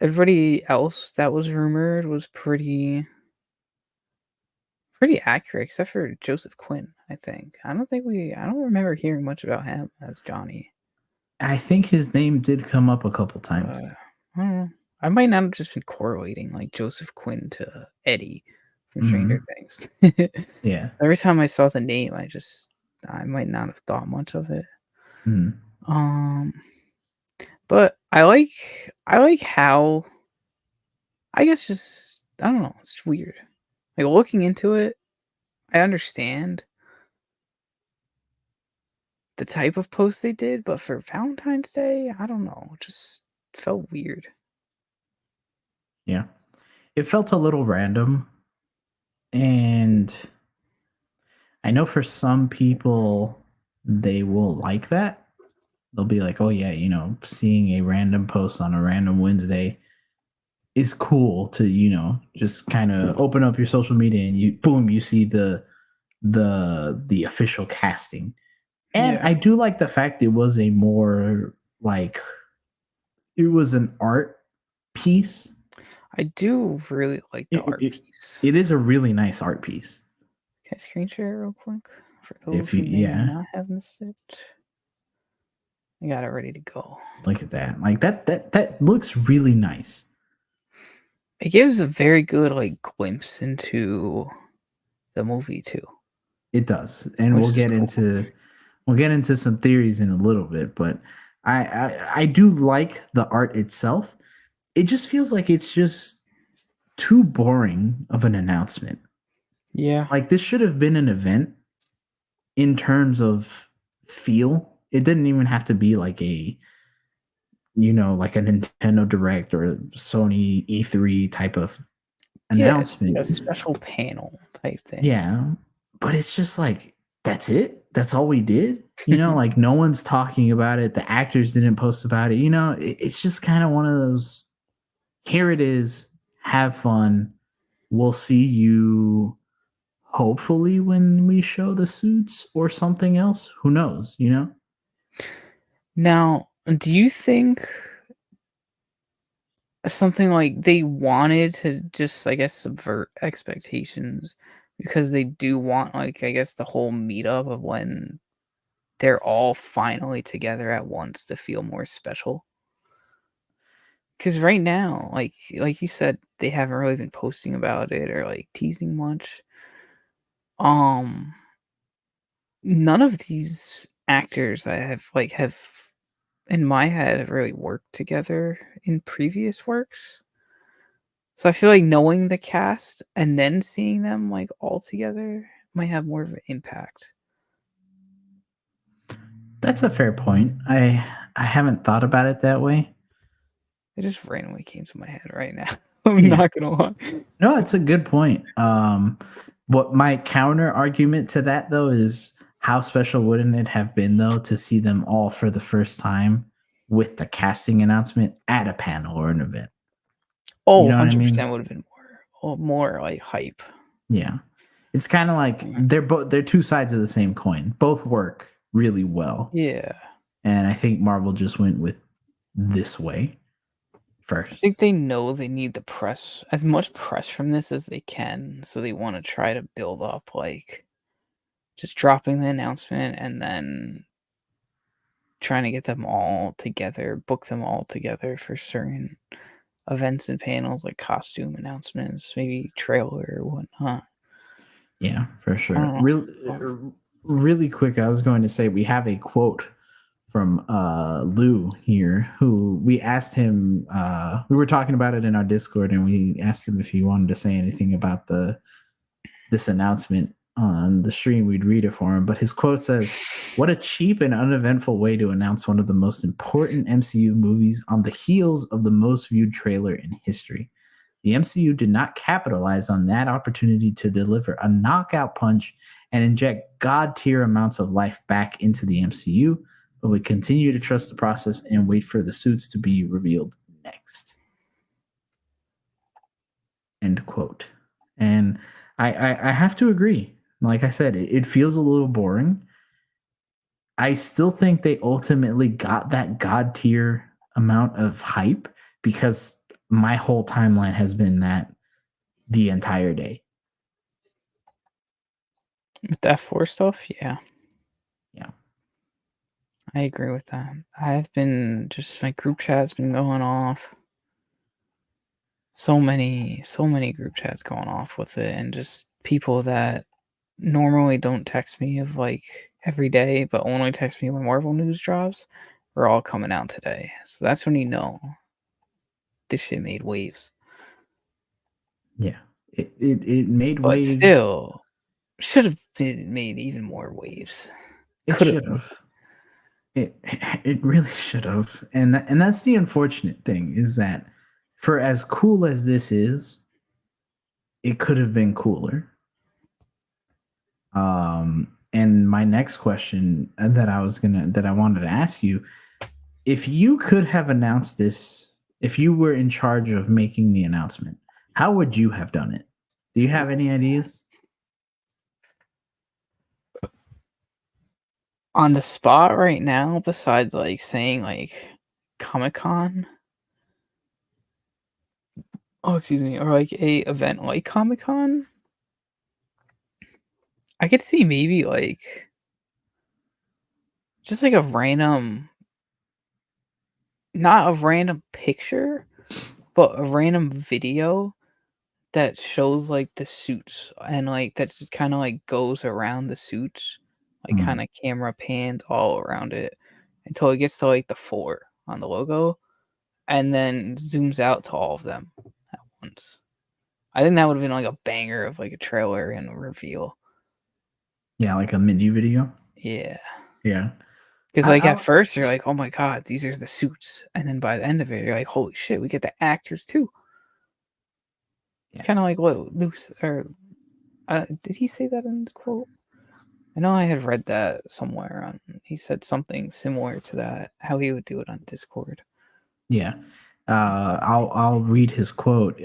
Everybody else that was rumored was pretty accurate, except for Joseph Quinn, I think. I don't remember hearing much about him as Johnny. I think his name did come up a couple times. I don't know. I might not have just been correlating like Joseph Quinn to Eddie from Stranger Things. Yeah. Every time I saw the name, I might not have thought much of it. But I like how, I guess, just, I don't know, it's weird. Like looking into it, I understand the type of post they did, but for Valentine's Day, I don't know, it just felt weird. Yeah. It felt a little random. And I know for some people, they will like that. They'll be like, oh, yeah, seeing a random post on a random Wednesday is cool to, just kind of open up your social media and you see the official casting. And Yeah. I do like the fact it was a more like was an art piece. I do really like the It, art it piece. it is a really nice art piece. Can I screen share real quick for those If you who may or may yeah, not have missed it? I got it ready to go. look at that. Like that looks really nice. It gives a very good like glimpse into the movie too, It does, and which is cool. we'll get into some theories in a little bit. But I do like the art itself. It just feels like it's just too boring of an announcement. Yeah. Like this should have been an event in terms of feel. It didn't even have to be like like a Nintendo Direct or a Sony E3 type of Yeah, it's like announcement. a special panel type thing. Yeah, but it's just like that's it. That's all we did. Like no one's talking about it. The actors didn't post about it. It's just kind of one of those. Here it is. Have fun. We'll see you hopefully when we show the suits or something else. Who knows? Now, do you think something like they wanted to just, I guess, subvert expectations because they do want, like, I guess, the whole meetup of when they're all finally together at once to feel more special? Because right now, like you said, they haven't really been posting about it or like teasing much. Um, None of these actors I have in my head have really worked together in previous works. So I feel like knowing the cast and then seeing them like all together might have more of an impact. That's a fair point. I haven't thought about it that way. It just randomly came to my head right now. I'm Yeah. not gonna lie. No, it's a good point. What my counter argument to that though is how special wouldn't it have been though to see them all for the first time with the casting announcement at a panel or an event? Oh, You know what I mean? 100% would have been more like hype. Yeah. It's kind of like they're two sides of the same coin. Both work really well. Yeah. And I think Marvel just went with this way I first. think they know they need the press as much press from this as they can, so they want to try to build up like just dropping the announcement and then trying to get them all together, book them all together for certain events and panels like costume announcements, maybe trailer or whatnot. Yeah, for sure. Uh, but Really quick, I was going to say we have a quote from Lou here, who we asked him. We were talking about it in our Discord, and we asked him if he wanted to say anything about this announcement on the stream. We'd read it for him, but his quote says, "What a cheap and uneventful way to announce one of the most important MCU movies on the heels of the most viewed trailer in history." The MCU did not capitalize on that opportunity to deliver a knockout punch and inject god tier amounts of life back into the MCU, but we continue to trust the process and wait for the suits to be revealed next. End quote. And I have to agree. Like I said, it feels a little boring. I still think they ultimately got that god tier amount of hype because my whole timeline has been that the entire day. with that four stuff, yeah, Yeah. I agree with that. I've been just my group chat's been going off. So many group chats going off with it, and just people that normally don't text me of like every day, but only text me when Marvel news drops, are all coming out today. So that's when you know this shit made waves. Yeah. It made But waves. still, should have been made even more waves. It Could have should been. have. It really should have. And that's the unfortunate thing is that for as cool as this is, it could have been cooler. And my next question that I wanted to ask you, if you could have announced this, if you were in charge of making the announcement, how would you have done it? Do you have any ideas? On the spot right now, besides like saying like Comic Con. Oh, excuse me, or like a event like Comic Con. I could see maybe like just like a random, not a random picture, but a random video that shows like the suits and like that just kind of like goes around the suits, like kind Mm. of camera pans all around it until it gets to like the four on the logo and then zooms out to all of them at once. I think that would have been like a banger of like a trailer and a reveal. Yeah, like a mini video. Yeah. Yeah. Because I, like I at first you're like, oh my god, these are the suits, and then by the end of it you're like, holy shit, we get the actors too. yeah. Kind of like what Luce or did he say that in his quote? I know I had read that somewhere on. He said something similar to that. How he would do it on Discord. Yeah. I'll read his quote.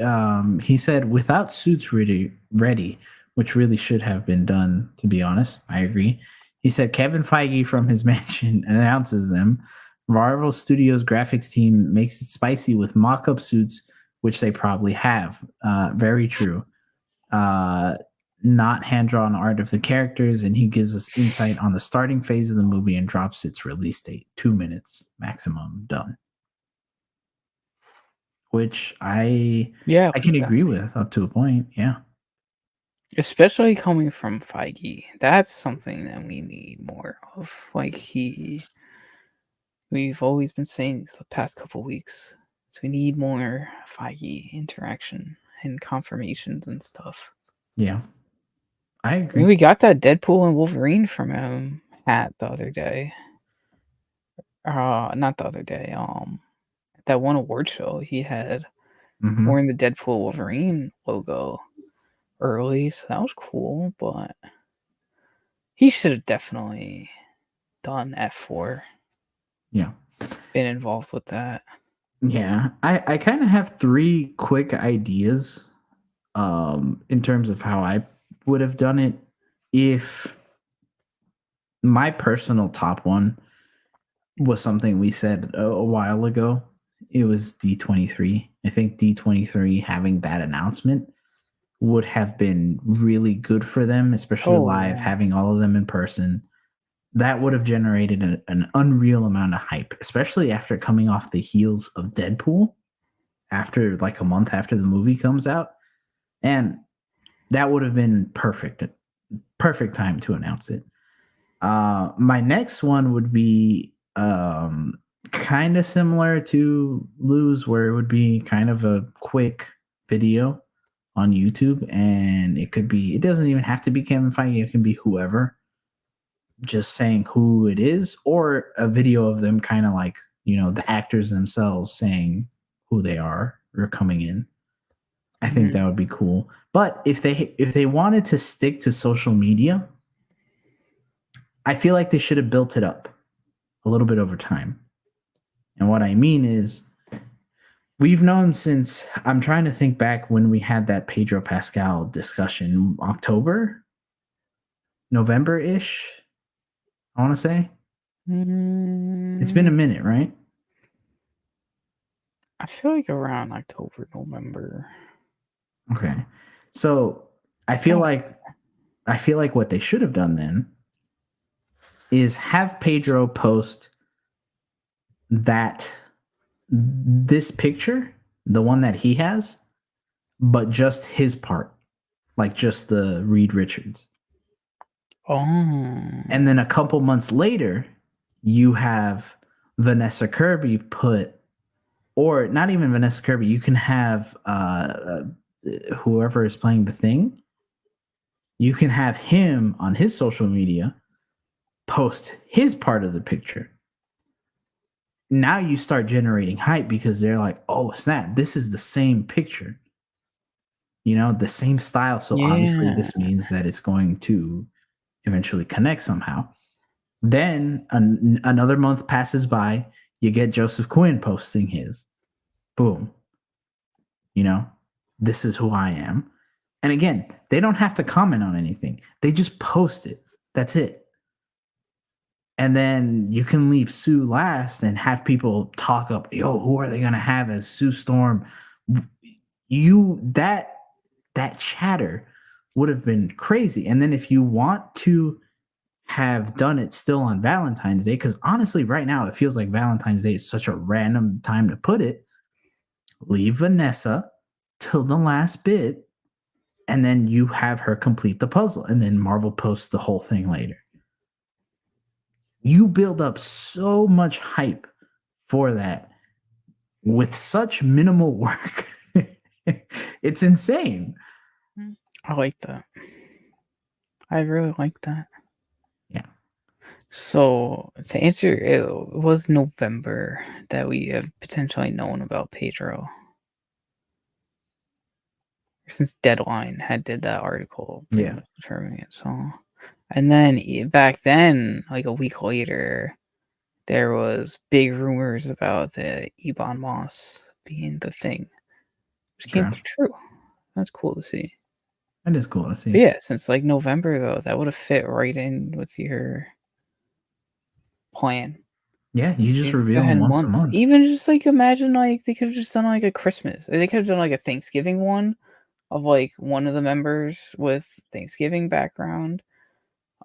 He said, "Without suits ready, which really should have been done. To be honest, I agree." He said, "Kevin Feige from his mansion announces them. Marvel Studios graphics team makes it spicy with mock-up suits, which they probably have. Very true. Uh, not hand-drawn art of the characters, and he gives us insight on the starting phase of the movie and drops its release date. 2 minutes maximum. Done." Which Yeah, I like can that. agree with up to a point. Yeah. Especially coming from Feige. That's something that we need more of. Like we've always been saying this the past couple weeks. So we need more Feige interaction and confirmations and stuff. Yeah. I I mean, agree. we got that Deadpool and Wolverine from him hat the other day. Not the other day. That one award show he had Hmm. wearing the Deadpool Wolverine logo early, so that was cool. But he should have definitely done F4, Yeah. been involved with that. Yeah. I kind of have three quick ideas in terms of how I would have done it if my personal top one was something we said a while ago. It was D23. I think D23 having that announcement would have been really good for them, especially Oh live, yeah. having all of them in person. That would have generated an unreal amount of hype, especially after coming off the heels of Deadpool after like a month after the movie comes out. And that would have been perfect time to announce it. My next one would be kind of similar to Lou's, where it would be kind of a quick video on YouTube, and it doesn't even have to be Kevin Feige, it can be whoever, just saying who it is, or a video of them kind of like, the actors themselves saying who they are or coming in. I think Mhm. that would be cool. But if they wanted to stick to social media, I feel like they should have built it up a little bit over time. And what I mean is, we've known since, I'm trying to think back when we had that Pedro Pascal discussion, October, November ish, I want to say. It's been a Mm, minute, right? I feel like around October, November. Okay. So I It's feel kind of like I feel like what they should have done then is have Pedro post that this picture, the one that he has, but just his part, like just the Reed Richards. And oh then a couple months later, you have Vanessa Kirby put, or not even Vanessa Kirby, you can have whoever is playing the Thing, you can have him on his social media post his part of the picture. Now you start generating hype because they're like, oh, snap, this is the same picture, the same style. So obviously, yeah. this means that it's going to eventually connect somehow. Then another month passes by. You get Joseph Quinn posting his. Boom. You know, this is who I am. And again, they don't have to comment on anything. They just post it. That's it. And then you can leave Sue last and have people talk up, yo, who are they going to have as Sue Storm? that chatter would have been crazy. And then if you want to have done it still on Valentine's Day, because honestly, right now it feels like Valentine's Day is such a random time to put it. Leave Vanessa till the last bit, and then you have her complete the puzzle, and then Marvel posts the whole thing later. You build up so much hype for that with such minimal work. It's insane. I like that. I really like that. Yeah. So to answer, it was November that we have potentially known about Pedro. Since Deadline had did that article, pretty Yeah. much confirming it. So, and then back then, like a week later, there was big rumors about the Ebon Moss being the thing, which came Okay. true. That's cool to see. That is cool to But see. yeah, since like November though, that would have fit right in with your plan. Yeah, you just If reveal that them had once a months, month. even just like imagine like they could have just done like a Christmas. They could have done like a Thanksgiving one of like one of the members with Thanksgiving background,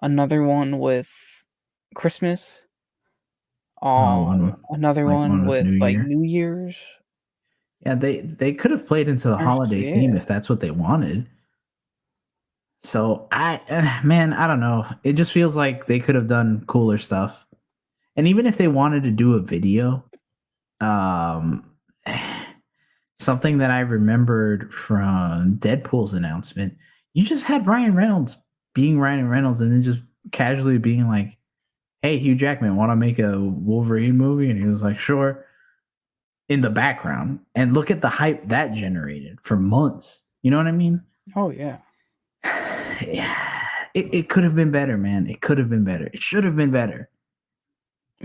another one with Christmas, another one One with with New like Year. New Year's. Yeah, they could have played into the Or holiday theme yeah. if that's what they wanted. So man, I don't know. It just feels like they could have done cooler stuff. And even if they wanted to do a video, um, something that I remembered from Deadpool's announcement, you just had Ryan Reynolds being Ryan Reynolds, and then just casually being like, "Hey, Hugh Jackman, want to make a Wolverine movie?" And he was like, "Sure." In the background, and look at the hype that generated for months. You know what I mean? Oh yeah. Yeah, it could have been better, man. It could have been better. It should have been better.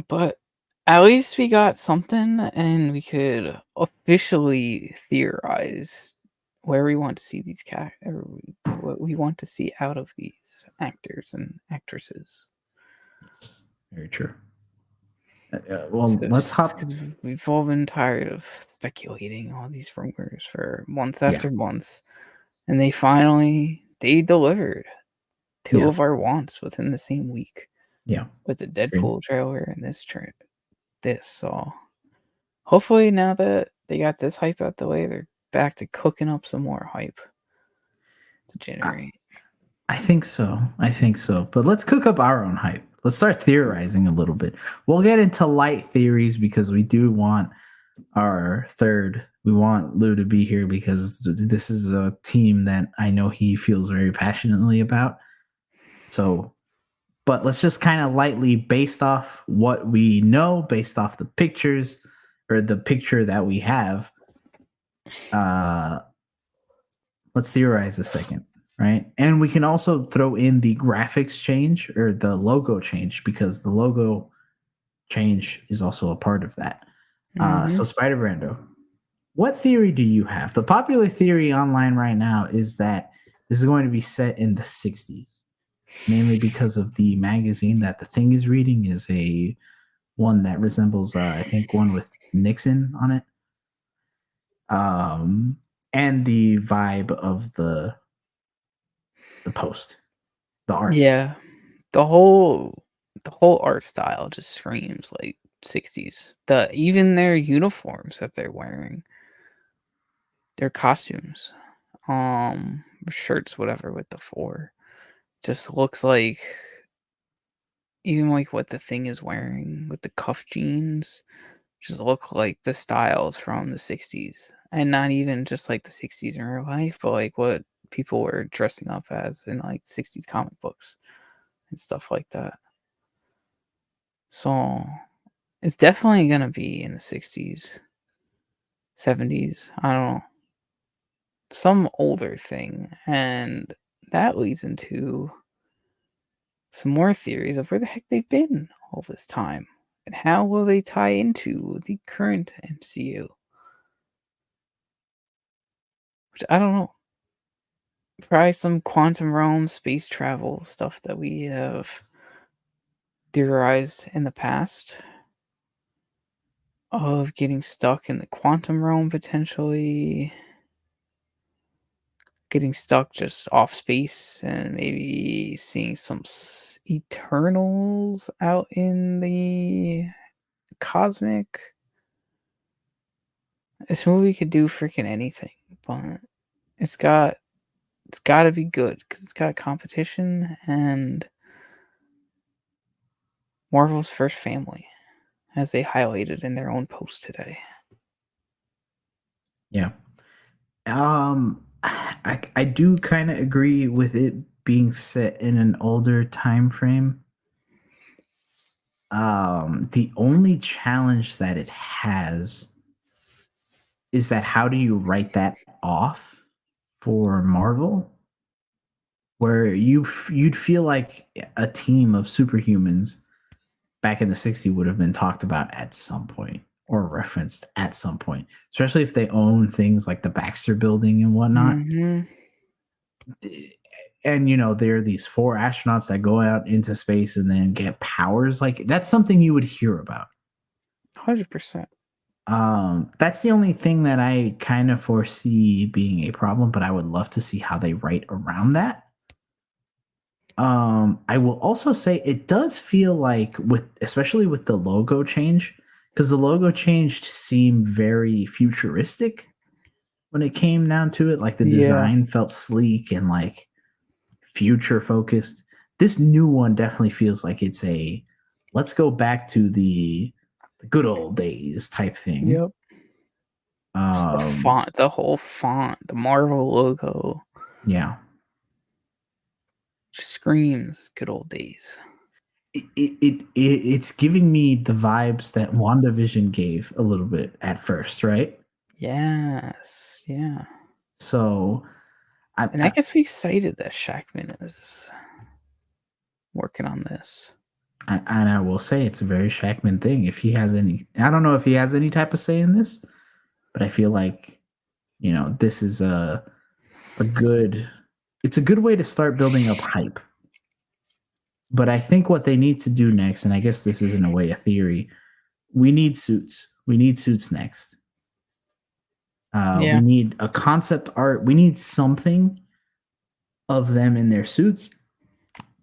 But at least we got something and we could officially theorize where we want to see these or what we want to see out of these actors and actresses. Yes, very true. Well, let's hop. Because we've all been tired of speculating all these rumors for month Yeah, after month, and they delivered two yeah, of our wants within the same week yeah. with the Agreed. Deadpool trailer and this. So hopefully now that they got this hype out the way, they're back to cooking up some more hype to I, generate. I think so. I think so. But let's cook up our own hype. Let's start theorizing a little bit. We'll get into light theories because we do want our third. We want Lou to be here because this is a team that I know he feels very passionately about. So, but let's just kind of lightly, based off what we know, based off the pictures or the picture that we have, uh, let's theorize a second, right? And we can also throw in the graphics change or the logo change because the logo change is also a part of that. Mm-hmm. So Spider Brando, what theory do you have? The popular theory online right now is that this is going to be set in the 60s, mainly because of the magazine that the thing is reading is a one that resembles, I think, one with Nixon on it. And the vibe of the post, the art. Yeah, the whole art style just screams like 60s. Even their uniforms that they're wearing, their costumes, shirts, whatever with the four, just looks like even like what the thing is wearing with the cuff jeans, just look like the styles from the 60s, and not even just like the 60s in real life, but like what people were dressing up as in like 60s comic books and stuff like that. So it's definitely gonna be in the 60s, 70s. I don't know, some older thing, and that leads into some more theories of where the heck they've been all this time, and how will they tie into the current MCU? Which I don't know. Probably some quantum realm space travel stuff that we have theorized in the past of getting stuck in the quantum realm potentially. getting stuck just off space and maybe seeing some Eternals out in the cosmic. This movie could do freaking anything, but it's got it's got to be good because it's got competition and Marvel's first family, as they highlighted in their own post today. Yeah. I do kind of agree with it being set in an older time frame. The only challenge that it has is that how do you write that off for Marvel? Where you'd feel like a team of superhumans back in the 60s would have been talked about at some point or referenced at some point, especially if they own things like the Baxter building and whatnot. Mm-hmm. And there are these 4 astronauts that go out into space and then get powers. Like, that's something you would hear about. 100%. That's the only thing that I kind of foresee being a problem, but I would love to see how they write around that. I will also say it does feel like, especially with the logo change, because the logo change seemed very futuristic when it came down to it. Like, the design felt sleek and like future focused. This new one definitely feels like it's a let's go back to the good old days type thing. Yep. Just the font, the whole font, the Marvel logo. Yeah. Just screams good old days. It's giving me the vibes that WandaVision gave a little bit at first, right? Yes. Yeah. So And that gets me excited that Shackman is working on this. And I will say it's a very Shackman thing. If he has any, I don't know if he has any type of say in this, but I feel like, this is it's a good way to start building up hype. But I think what they need to do next, and I guess this is in a way a theory, we need suits. We need suits next. We need a concept art. We need something of them in their suits.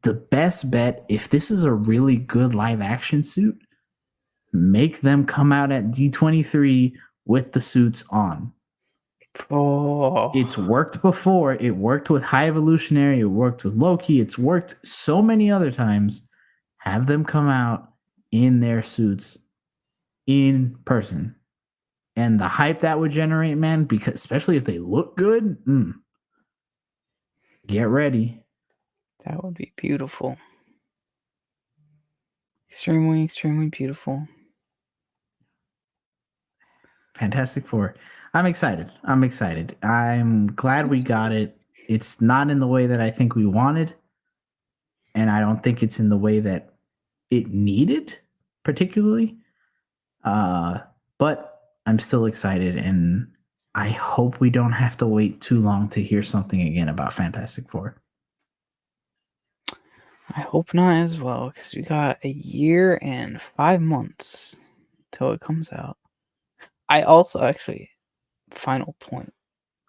The best bet, if this is a really good live action suit, make them come out at D23 with the suits on. Oh. It's worked before. It worked with High Evolutionary. It worked with Loki. It's worked so many other times. Have them come out in their suits in person. And the hype that would generate, man, because especially if they look good, get ready. That would be beautiful. Extremely, extremely beautiful. Fantastic Four. I'm excited. I'm glad we got it. It's not in the way that I think we wanted. And I don't think it's in the way that it needed, particularly. But I'm still excited, and I hope we don't have to wait too long to hear something again about Fantastic Four. I hope not as well, because we got a year and 5 months till it comes out. I also actually, final point,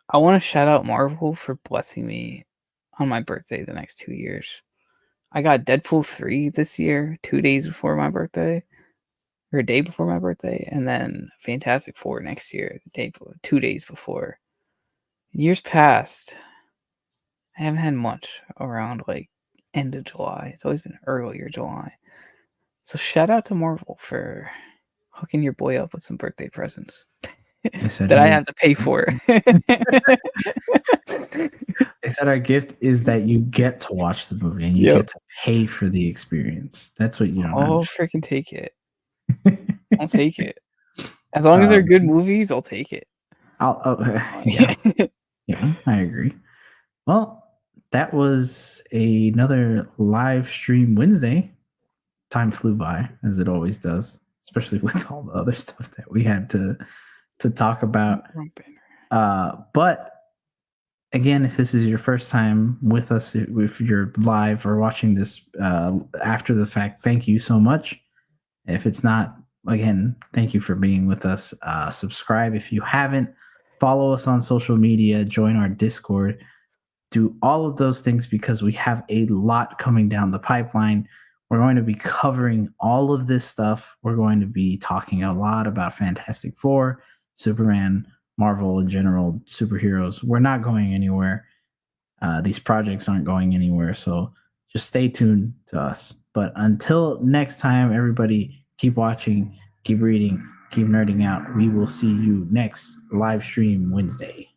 I want to shout out Marvel for blessing me on my birthday the next 2 years. I got Deadpool 3 this year, 2 days before my birthday, or a day before my birthday, and then Fantastic Four next year, 2 days before. Years past, I haven't had much around like end of July. It's always been earlier July. So shout out to Marvel for hooking your boy up with some birthday presents that I have to pay for. They said our gift is that you get to watch the movie and you get to pay for the experience. That's what you don't understand. Freaking take it. I'll take it. As long as they're good movies, I'll take it. Yeah, I agree. Well, that was another live stream Wednesday. Time flew by, as it always does, especially with all the other stuff that we had to talk about. But again, if this is your first time with us, if you're live or watching this after the fact, thank you so much. If it's not, again, thank you for being with us. Subscribe if you haven't. Follow us on social media. Join our Discord. do all of those things because we have a lot coming down the pipeline. We're going to be covering all of this stuff. We're going to be talking a lot about Fantastic Four, Superman, Marvel in general, superheroes. We're not going anywhere. These projects aren't going anywhere. So just stay tuned to us. But until next time, everybody, keep watching, keep reading, keep nerding out. We will see you next live stream Wednesday.